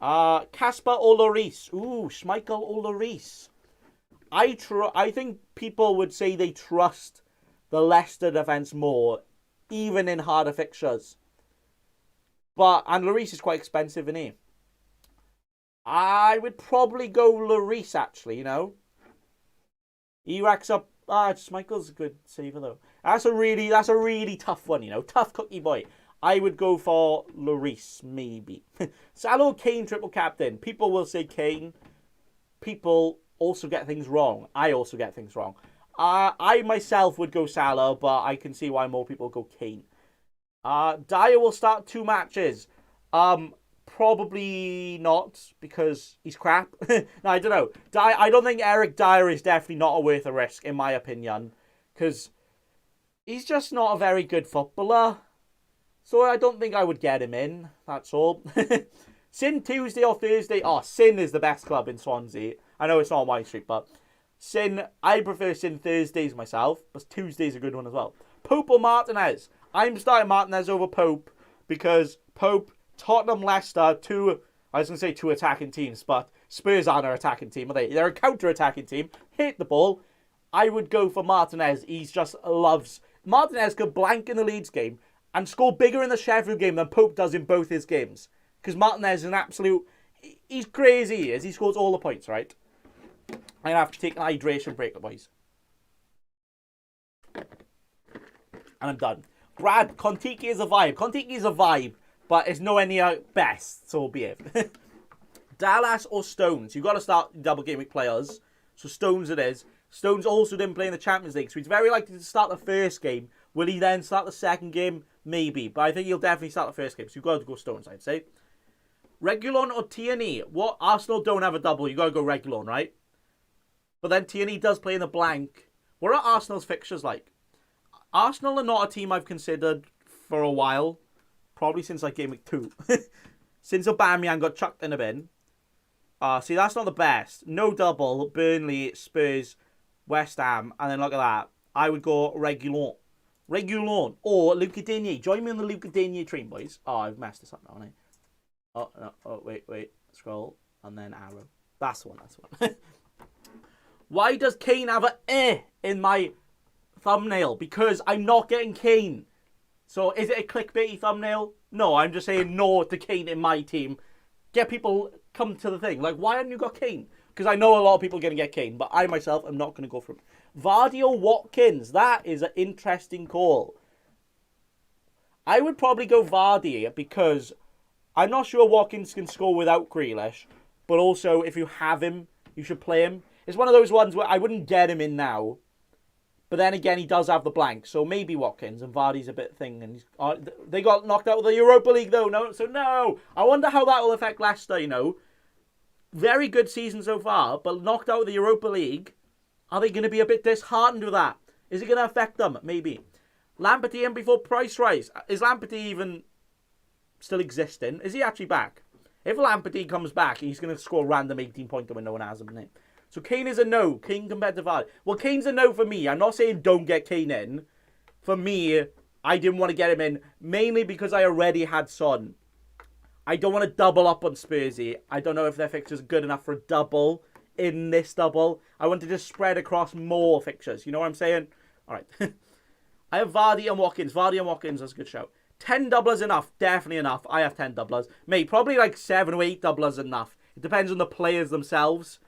Casper or Lloris? Ooh, Schmeichel or Lloris? I think people would say they trust the Leicester defence more, even in harder fixtures. And Lloris is quite expensive, isn't he? I would probably go Lloris, actually, you know. He racks up... Schmeichel's a good saver, though. That's a really tough one, you know. Tough cookie boy. I would go for Lloris, maybe. Salah, Kane, triple captain. People will say Kane. People also get things wrong. I also get things wrong. I myself would go Salah, but I can see why more people go Kane. Dyer will start 2 matches. Probably not, because he's crap. No, I don't know. I don't think Eric Dyer is definitely not worth a risk, in my opinion. Because he's just not a very good footballer. So I don't think I would get him in. That's all. Sin Tuesday or Thursday. Oh, Sin is the best club in Swansea. I know it's not on Wine Street, but Sin, I prefer Sin Thursdays myself. But Tuesday's a good one as well. Pope or Martinez? I'm starting Martinez over Pope. Because Pope... Tottenham, Leicester, I was going to say 2 attacking teams, but Spurs aren't an attacking team, are they? They're a counter-attacking team. Hit the ball. I would go for Martinez. He just loves... Martinez could blank in the Leeds game and score bigger in the Sheffield game than Pope does in both his games. Because Martinez is an absolute... He's crazy, he is. He scores all the points, right? I'm going to have to take an hydration break, boys. And I'm done. Grad, Kontiki is a vibe. Kontiki is a vibe. But it's nowhere near best, so be it. Dallas or Stones? You've got to start double game week players. So Stones it is. Stones also didn't play in the Champions League, so he's very likely to start the first game. Will he then start the second game? Maybe. But I think he'll definitely start the first game, so you've got to go Stones, I'd say. Regulon or Tierney? What? Arsenal don't have a double. You've got to go Regulon, right? But then Tierney does play in the blank. What are Arsenal's fixtures like? Arsenal are not a team I've considered for a while. Probably since like Game Week 2. Since Aubameyang got chucked in a bin. See, that's not the best. No double. Burnley, Spurs, West Ham. And then look at that. I would go Regulon. Regulon, or Luca Digne. Join me on the Luca Digne train, boys. Oh, I've messed this up now, haven't I? Oh, no. Oh, wait. Scroll, and then arrow. That's the one. Why does Kane have a in my thumbnail? Because I'm not getting Kane. So is it a clickbaity thumbnail? No, I'm just saying no to Kane in my team. Get people come to the thing. Like, why haven't you got Kane? Because I know a lot of people are going to get Kane, but I myself am not going to go for him. Vardy or Watkins? That is an interesting call. I would probably go Vardy because I'm not sure Watkins can score without Grealish, but also if you have him, you should play him. It's one of those ones where I wouldn't get him in now, but then again, he does have the blank, so maybe Watkins, and Vardy's a bit thing, and they got knocked out of the Europa League though. No. I wonder how that will affect Leicester. You know, very good season so far, but knocked out of the Europa League. Are they going to be a bit disheartened with that? Is it going to affect them? Maybe. Lamptey in before price rise. Is Lamptey even still existing? Is he actually back? If Lamptey comes back, he's going to score a random 18-pointer when no one has him in it. So Kane is a no. Kane compared to Vardy. Well, Kane's a no for me. I'm not saying don't get Kane in. For me, I didn't want to get him in, mainly because I already had Son. I don't want to double up on Spursy. I don't know if their fixture's good enough for a double in this double. I want to just spread across more fixtures. You know what I'm saying? All right. I have Vardy and Watkins. Vardy and Watkins, that's a good shout. 10 doublers enough. Definitely enough. I have 10 doublers. Mate, probably like 7 or 8 doublers enough. It depends on the players themselves.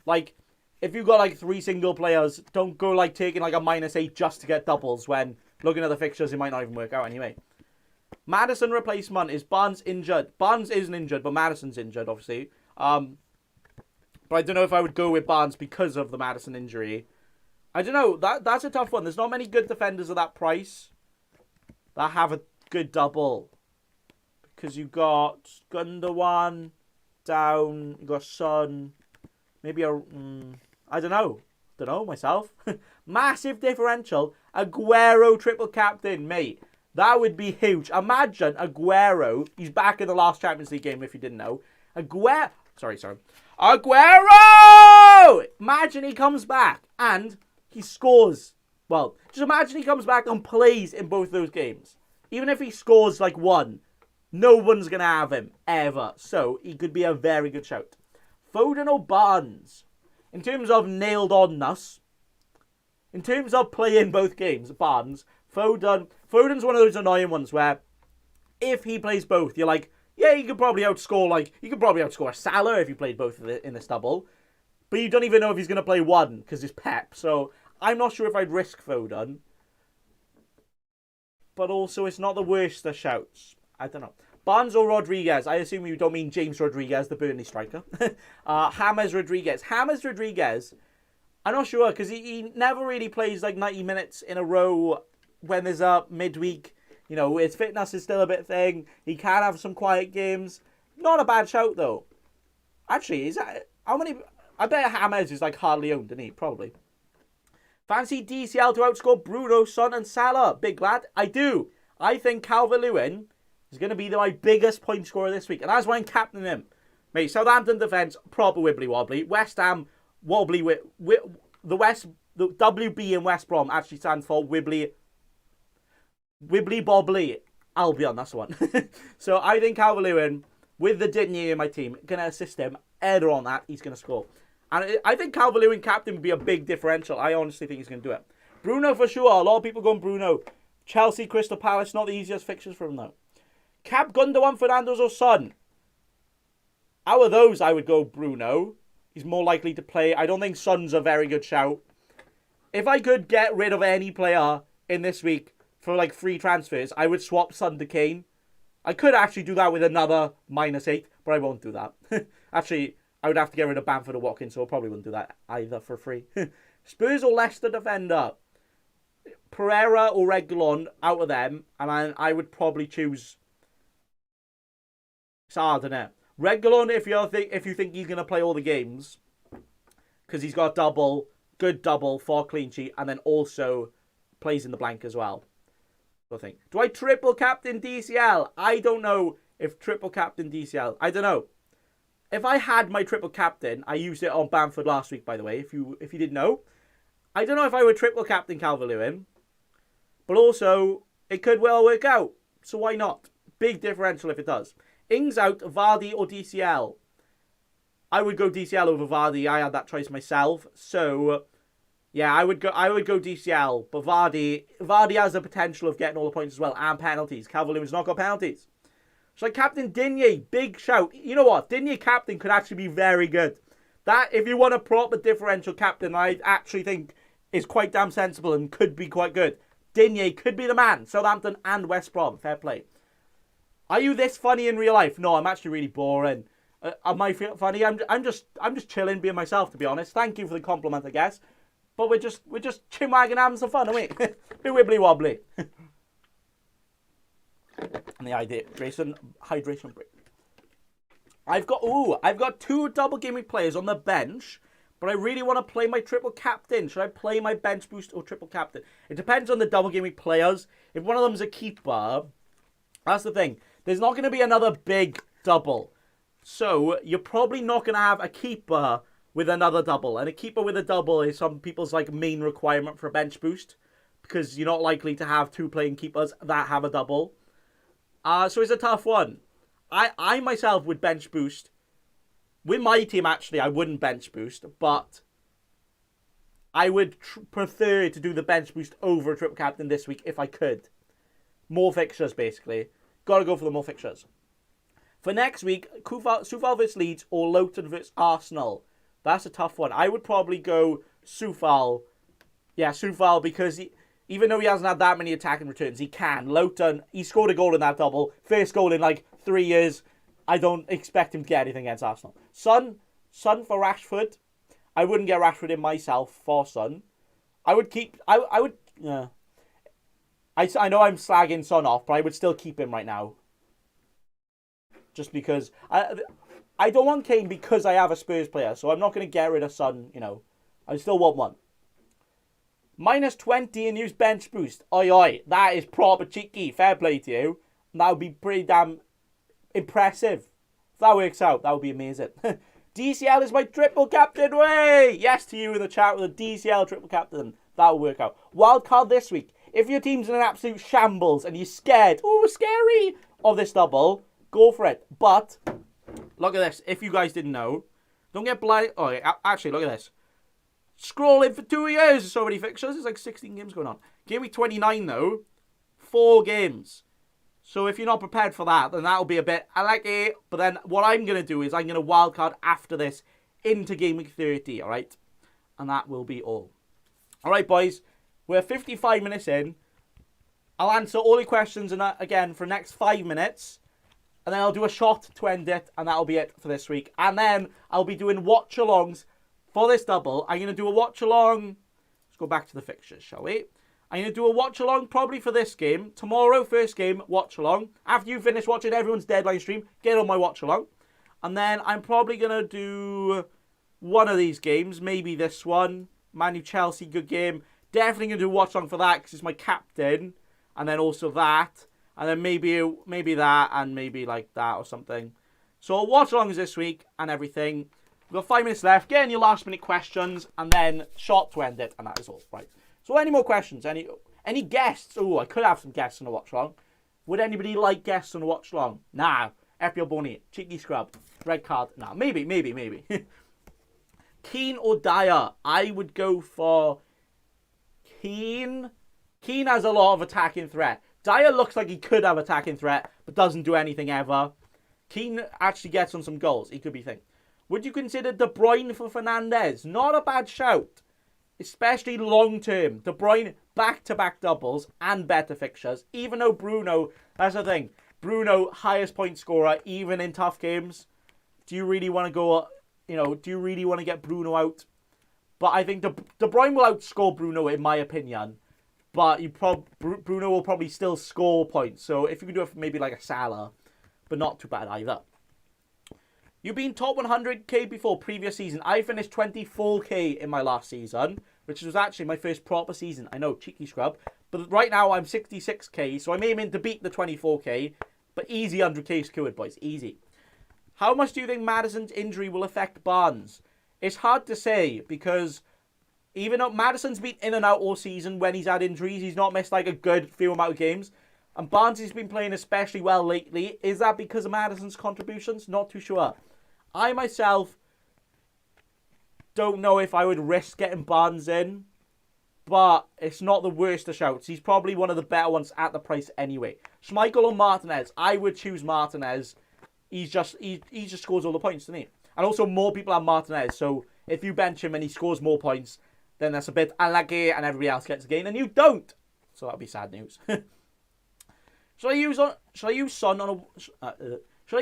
Like, if you've got like 3 single players, don't go like taking like a -8 just to get doubles when looking at the fixtures, it might not even work out anyway. Maddison replacement. Is Barnes injured? Barnes isn't injured, but Maddison's injured, obviously. But I don't know if I would go with Barnes because of the Maddison injury. I don't know. That's a tough one. There's not many good defenders at that price that have a good double. Because you got Gundogan down. You got Son. Maybe a... I don't know. Don't know myself. Massive differential. Aguero triple captain, mate. That would be huge. Imagine Aguero. He's back in the last Champions League game if you didn't know. Sorry. Aguero! Imagine he comes back and he scores. Well, just imagine he comes back and plays in both those games. Even if he scores like one, no one's going to have him ever. So he could be a very good shout. Foden or Barnes? In terms of nailed onness, in terms of playing both games, Barnes, Foden's one of those annoying ones where if he plays both, you're like, yeah, he could probably outscore a Salah if he played both in this double. But you don't even know if he's going to play one because it's Pep. So I'm not sure if I'd risk Foden. But also, it's not the worst of shouts. I don't know. Barnes or Rodriguez? I assume you don't mean James Rodriguez, the Burnley striker. James Rodriguez. James Rodriguez, I'm not sure because he never really plays like 90 minutes in a row when there's a midweek. You know, his fitness is still a bit thing. He can have some quiet games. Not a bad shout, though. Actually, is that... How many... I bet James is like hardly owned, isn't he? Probably. Fancy DCL to outscore Bruno, Son and Salah. Big lad. I do. I think Calvert-Lewin is going to be my biggest point scorer this week. And that's why I'm captaining him. Mate, Southampton defence, proper wibbly-wobbly. West Ham, wobbly... The WB in West Brom actually stands for Wibbly Bobbly Albion, that's the one. So I think Calvert-Lewin, with the Digne in my team, going to assist him. Header on that, he's going to score. And I think Calvert-Lewin captain would be a big differential. I honestly think he's going to do it. Bruno for sure. A lot of people going Bruno. Chelsea, Crystal Palace, not the easiest fixtures for him though. Cap, Gundogan, Fernandes or Son? Out of those, I would go Bruno. He's more likely to play. I don't think Son's a very good shout. If I could get rid of any player in this week for like free transfers, I would swap Son to Kane. I could actually do that with another -8, but I won't do that. Actually, I would have to get rid of Bamford or Watkins, so I probably wouldn't do that either for free. Spurs or Leicester defender? Pereira or Reguilon, out of them, and I would probably choose... It's hard, isn't it? Reguilon, if you think he's going to play all the games, because he's got good double, 4 clean sheet, and then also plays in the blank as well. I think. Do I triple captain DCL? I don't know if triple captain DCL. I don't know. If I had my triple captain, I used it on Bamford last week, by the way, if you didn't know. I don't know if I would triple captain Calvert-Lewin. But also, it could well work out. So why not? Big differential if it does. Ings out, Vardy or DCL. I would go DCL over Vardy. I had that choice myself. So, yeah, I would go DCL. But Vardy has the potential of getting all the points as well. And penalties. Calvert-Lewin's not got penalties. So, like Captain Digne, big shout. You know what? Digne captain could actually be very good. That, if you want a proper differential captain, I actually think is quite damn sensible and could be quite good. Digne could be the man. Southampton and West Brom. Fair play. Are you this funny in real life? No, I'm actually really boring. Am I funny? I'm just chilling, being myself, to be honest. Thank you for the compliment, I guess. But we're just chinwagging, having some fun, aren't we? Bit wibbly wobbly. And the hydration break. I've got 2 double game week players on the bench, but I really want to play my triple captain. Should I play my bench boost or triple captain? It depends on the double game week players. If one of them's a keeper, that's the thing. There's not going to be another big double. So you're probably not going to have a keeper with another double. And a keeper with a double is some people's like main requirement for a bench boost, because you're not likely to have 2 playing keepers that have a double. So it's a tough one. I myself would bench boost. With my team, actually, I wouldn't bench boost, but I would prefer to do the bench boost over a triple captain this week if I could. More fixtures, basically. Got to go for the more fixtures. For next week, Soufal vs Leeds or Luton vs Arsenal. That's a tough one. I would probably go Soufal. Yeah, Soufal, because even though he hasn't had that many attacking returns, he can. Luton, he scored a goal in that double. First goal in like 3 years. I don't expect him to get anything against Arsenal. Son for Rashford. I wouldn't get Rashford in myself for Son. I would keep... I know I'm slagging Son off, but I would still keep him right now. Just because... I don't want Kane because I have a Spurs player, so I'm not going to get rid of Son, you know. I still want one. Minus 20 and use bench boost. Oi, oi. That is proper cheeky. Fair play to you. That would be pretty damn impressive. If that works out, that would be amazing. DCL is my triple captain. Way! Yes to you in the chat with a DCL triple captain. That will work out. Wildcard this week. If your team's in an absolute shambles and you're scared, ooh, scary, of this double, go for it. But, look at this. If you guys didn't know, don't get blind. Oh, actually, look at this. Scrolling for 2 years, there's so many fixtures. There's like 16 games going on. Game week 29, though, 4 games. So if you're not prepared for that, then that'll be a bit, I like it. But then what I'm going to do is I'm going to wildcard after this into game week 30, all right? And that will be all. All right, boys. We're 55 minutes in. I'll answer all your questions again for the next 5 minutes. And then I'll do a shot to end it. And that'll be it for this week. And then I'll be doing watch-alongs for this double. I'm going to do a watch-along. Let's go back to the fixtures, shall we? I'm going to do a watch-along probably for this game. Tomorrow, first game, watch-along. After you finish watching everyone's deadline stream, get on my watch-along. And then I'm probably going to do one of these games. Maybe this one. Man U Chelsea, good game. Definitely going to do a watch-along for that because it's my captain. And then also that. And then maybe that and maybe like that or something. So watch-alongs this week and everything. We've got 5 minutes left. Get in your last-minute questions. And then shot to end it. And that is all. Right. So any more questions? Any guests? Oh, I could have some guests on the watch-along. Would anybody like guests on the watch-along? Nah. FPL Bonnie. Cheeky scrub. Red card. Nah. Maybe. Keane or Dyer? I would go for Keane. Keane has a lot of attacking threat. Dyer looks like he could have attacking threat, but doesn't do anything ever. Keane actually gets on some goals. He could be thing. Would you consider De Bruyne for Fernandes? Not a bad shout. Especially long-term. De Bruyne, back-to-back doubles and better fixtures. Even though Bruno, that's the thing. Bruno, highest point scorer, even in tough games. Do you really want to go, do you really want to get Bruno out? But I think De Bruyne will outscore Bruno, in my opinion. But Bruno will probably still score points. So if you can do it for maybe like a Salah, but not too bad either. You've been top 100k before previous season. I finished 24k in my last season, which was actually my first proper season. I know, cheeky scrub. But right now I'm 66k, so I'm aiming to beat the 24k. But easy 100k secured, boys. Easy. How much do you think Maddison's injury will affect Barnes? It's hard to say because even though Maddison's been in and out all season when he's had injuries, he's not missed like a good few amount of games. And Barnsley's been playing especially well lately. Is that because of Maddison's contributions? Not too sure. I myself don't know if I would risk getting Barnes in, but it's not the worst of shouts. He's probably one of the better ones at the price anyway. Schmeichel or Martinez? I would choose Martinez. He just scores all the points, doesn't he? And also more people have Martinez, so if you bench him and he scores more points, then that's a bit unlucky and everybody else gets a gain and you don't. So that'll be sad news. Should I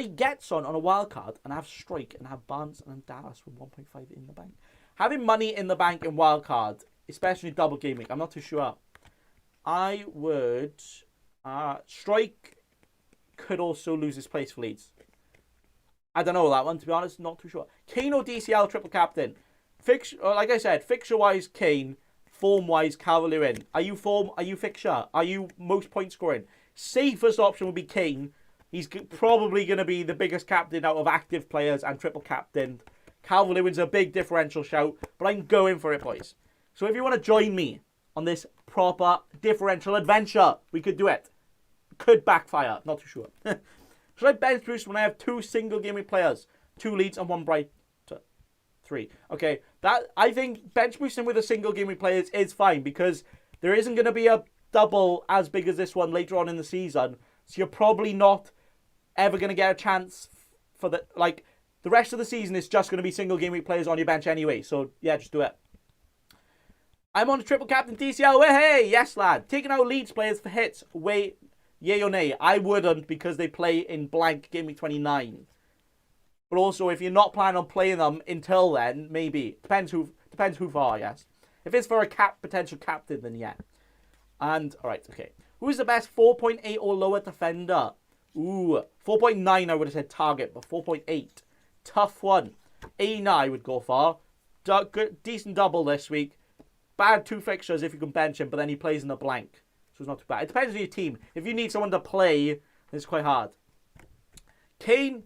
get Son on a wild card and have Strike and have Barnes and Dallas with 1.5 in the bank? Having money in the bank in wild card, especially double game week, I'm not too sure. I would. Strike could also lose his place for Leeds. I don't know that one, to be honest. Not too sure. Kane or DCL triple captain? Like I said, fixture-wise, Kane. Form-wise, Calvert-Lewin. Are you form? Are you fixture? Are you most point scoring? Safest option would be Kane. He's probably going to be the biggest captain out of active players and triple captain. Calvert-Lewin's a big differential shout, but I'm going for it, boys. So if you want to join me on this proper differential adventure, we could do it. Could backfire. Not too sure. Should I bench boost when I have 2 single gaming players? 2 Leeds and 1 Brighton? 3. Okay, that I think bench boosting with a single gaming players is fine because there isn't going to be a double as big as this one later on in the season. So you're probably not ever going to get a chance for the rest of the season is just going to be single game week players on your bench anyway. So yeah, just do it. I'm on a triple captain DCL. Hey, yes lad. Taking out Leeds players for hits. Wait, yay or nay? I wouldn't because they play in blank game week 29. But also, if you're not planning on playing them until then, maybe. Depends who for, yes. If it's for a potential captain, then yeah. And, alright, okay. Who's the best 4.8 or lower defender? Ooh, 4.9 I would have said target, but 4.8. Tough one. Aina I would go for. Decent double this week. Bad 2 fixtures if you can bench him, but then he plays in the blank. So it's not too bad. It depends on your team. If you need someone to play, it's quite hard. Kane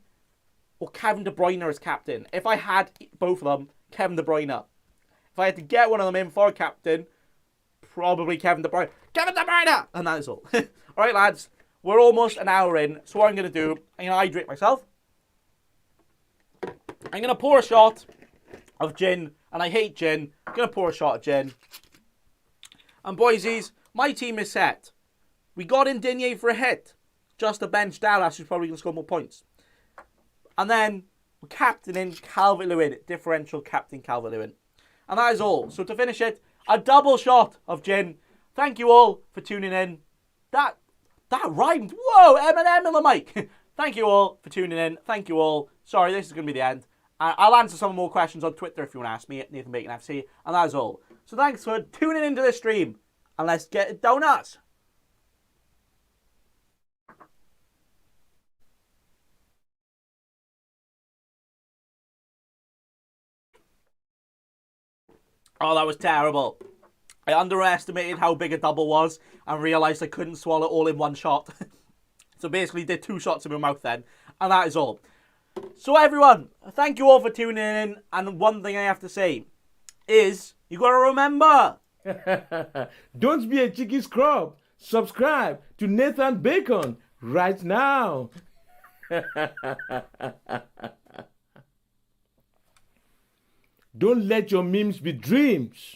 or Kevin De Bruyne as captain. If I had both of them, Kevin De Bruyne. If I had to get one of them in for a captain, probably Kevin De Bruyne. Kevin De Bruyne! And that is all. Alright, lads. We're almost an hour in. So what I'm going to do, I'm going to hydrate myself. I'm going to pour a shot of gin. And I hate gin. I'm going to pour a shot of gin. And boysies, my team is set. We got in Digne for a hit. Just a bench Dallas who's probably going to score more points. And then we're captaining Calvert-Lewin. Differential captain Calvert-Lewin. And that is all. So to finish it, a double shot of gin. Thank you all for tuning in. That rhymed. Whoa, Eminem in the mic. Thank you all for tuning in. Thank you all. Sorry, this is going to be the end. I'll answer some more questions on Twitter if you want to ask me at Nathan Bacon FC. And that is all. So thanks for tuning into this stream. And let's get it down us. Oh, that was terrible. I underestimated how big a double was and realised I couldn't swallow all in one shot. So basically did 2 shots in my mouth then. And that is all. So everyone, thank you all for tuning in. And one thing I have to say is, you got to remember. Don't be a cheeky scrub. Subscribe to Nathan Bacon right now. Don't let your memes be dreams.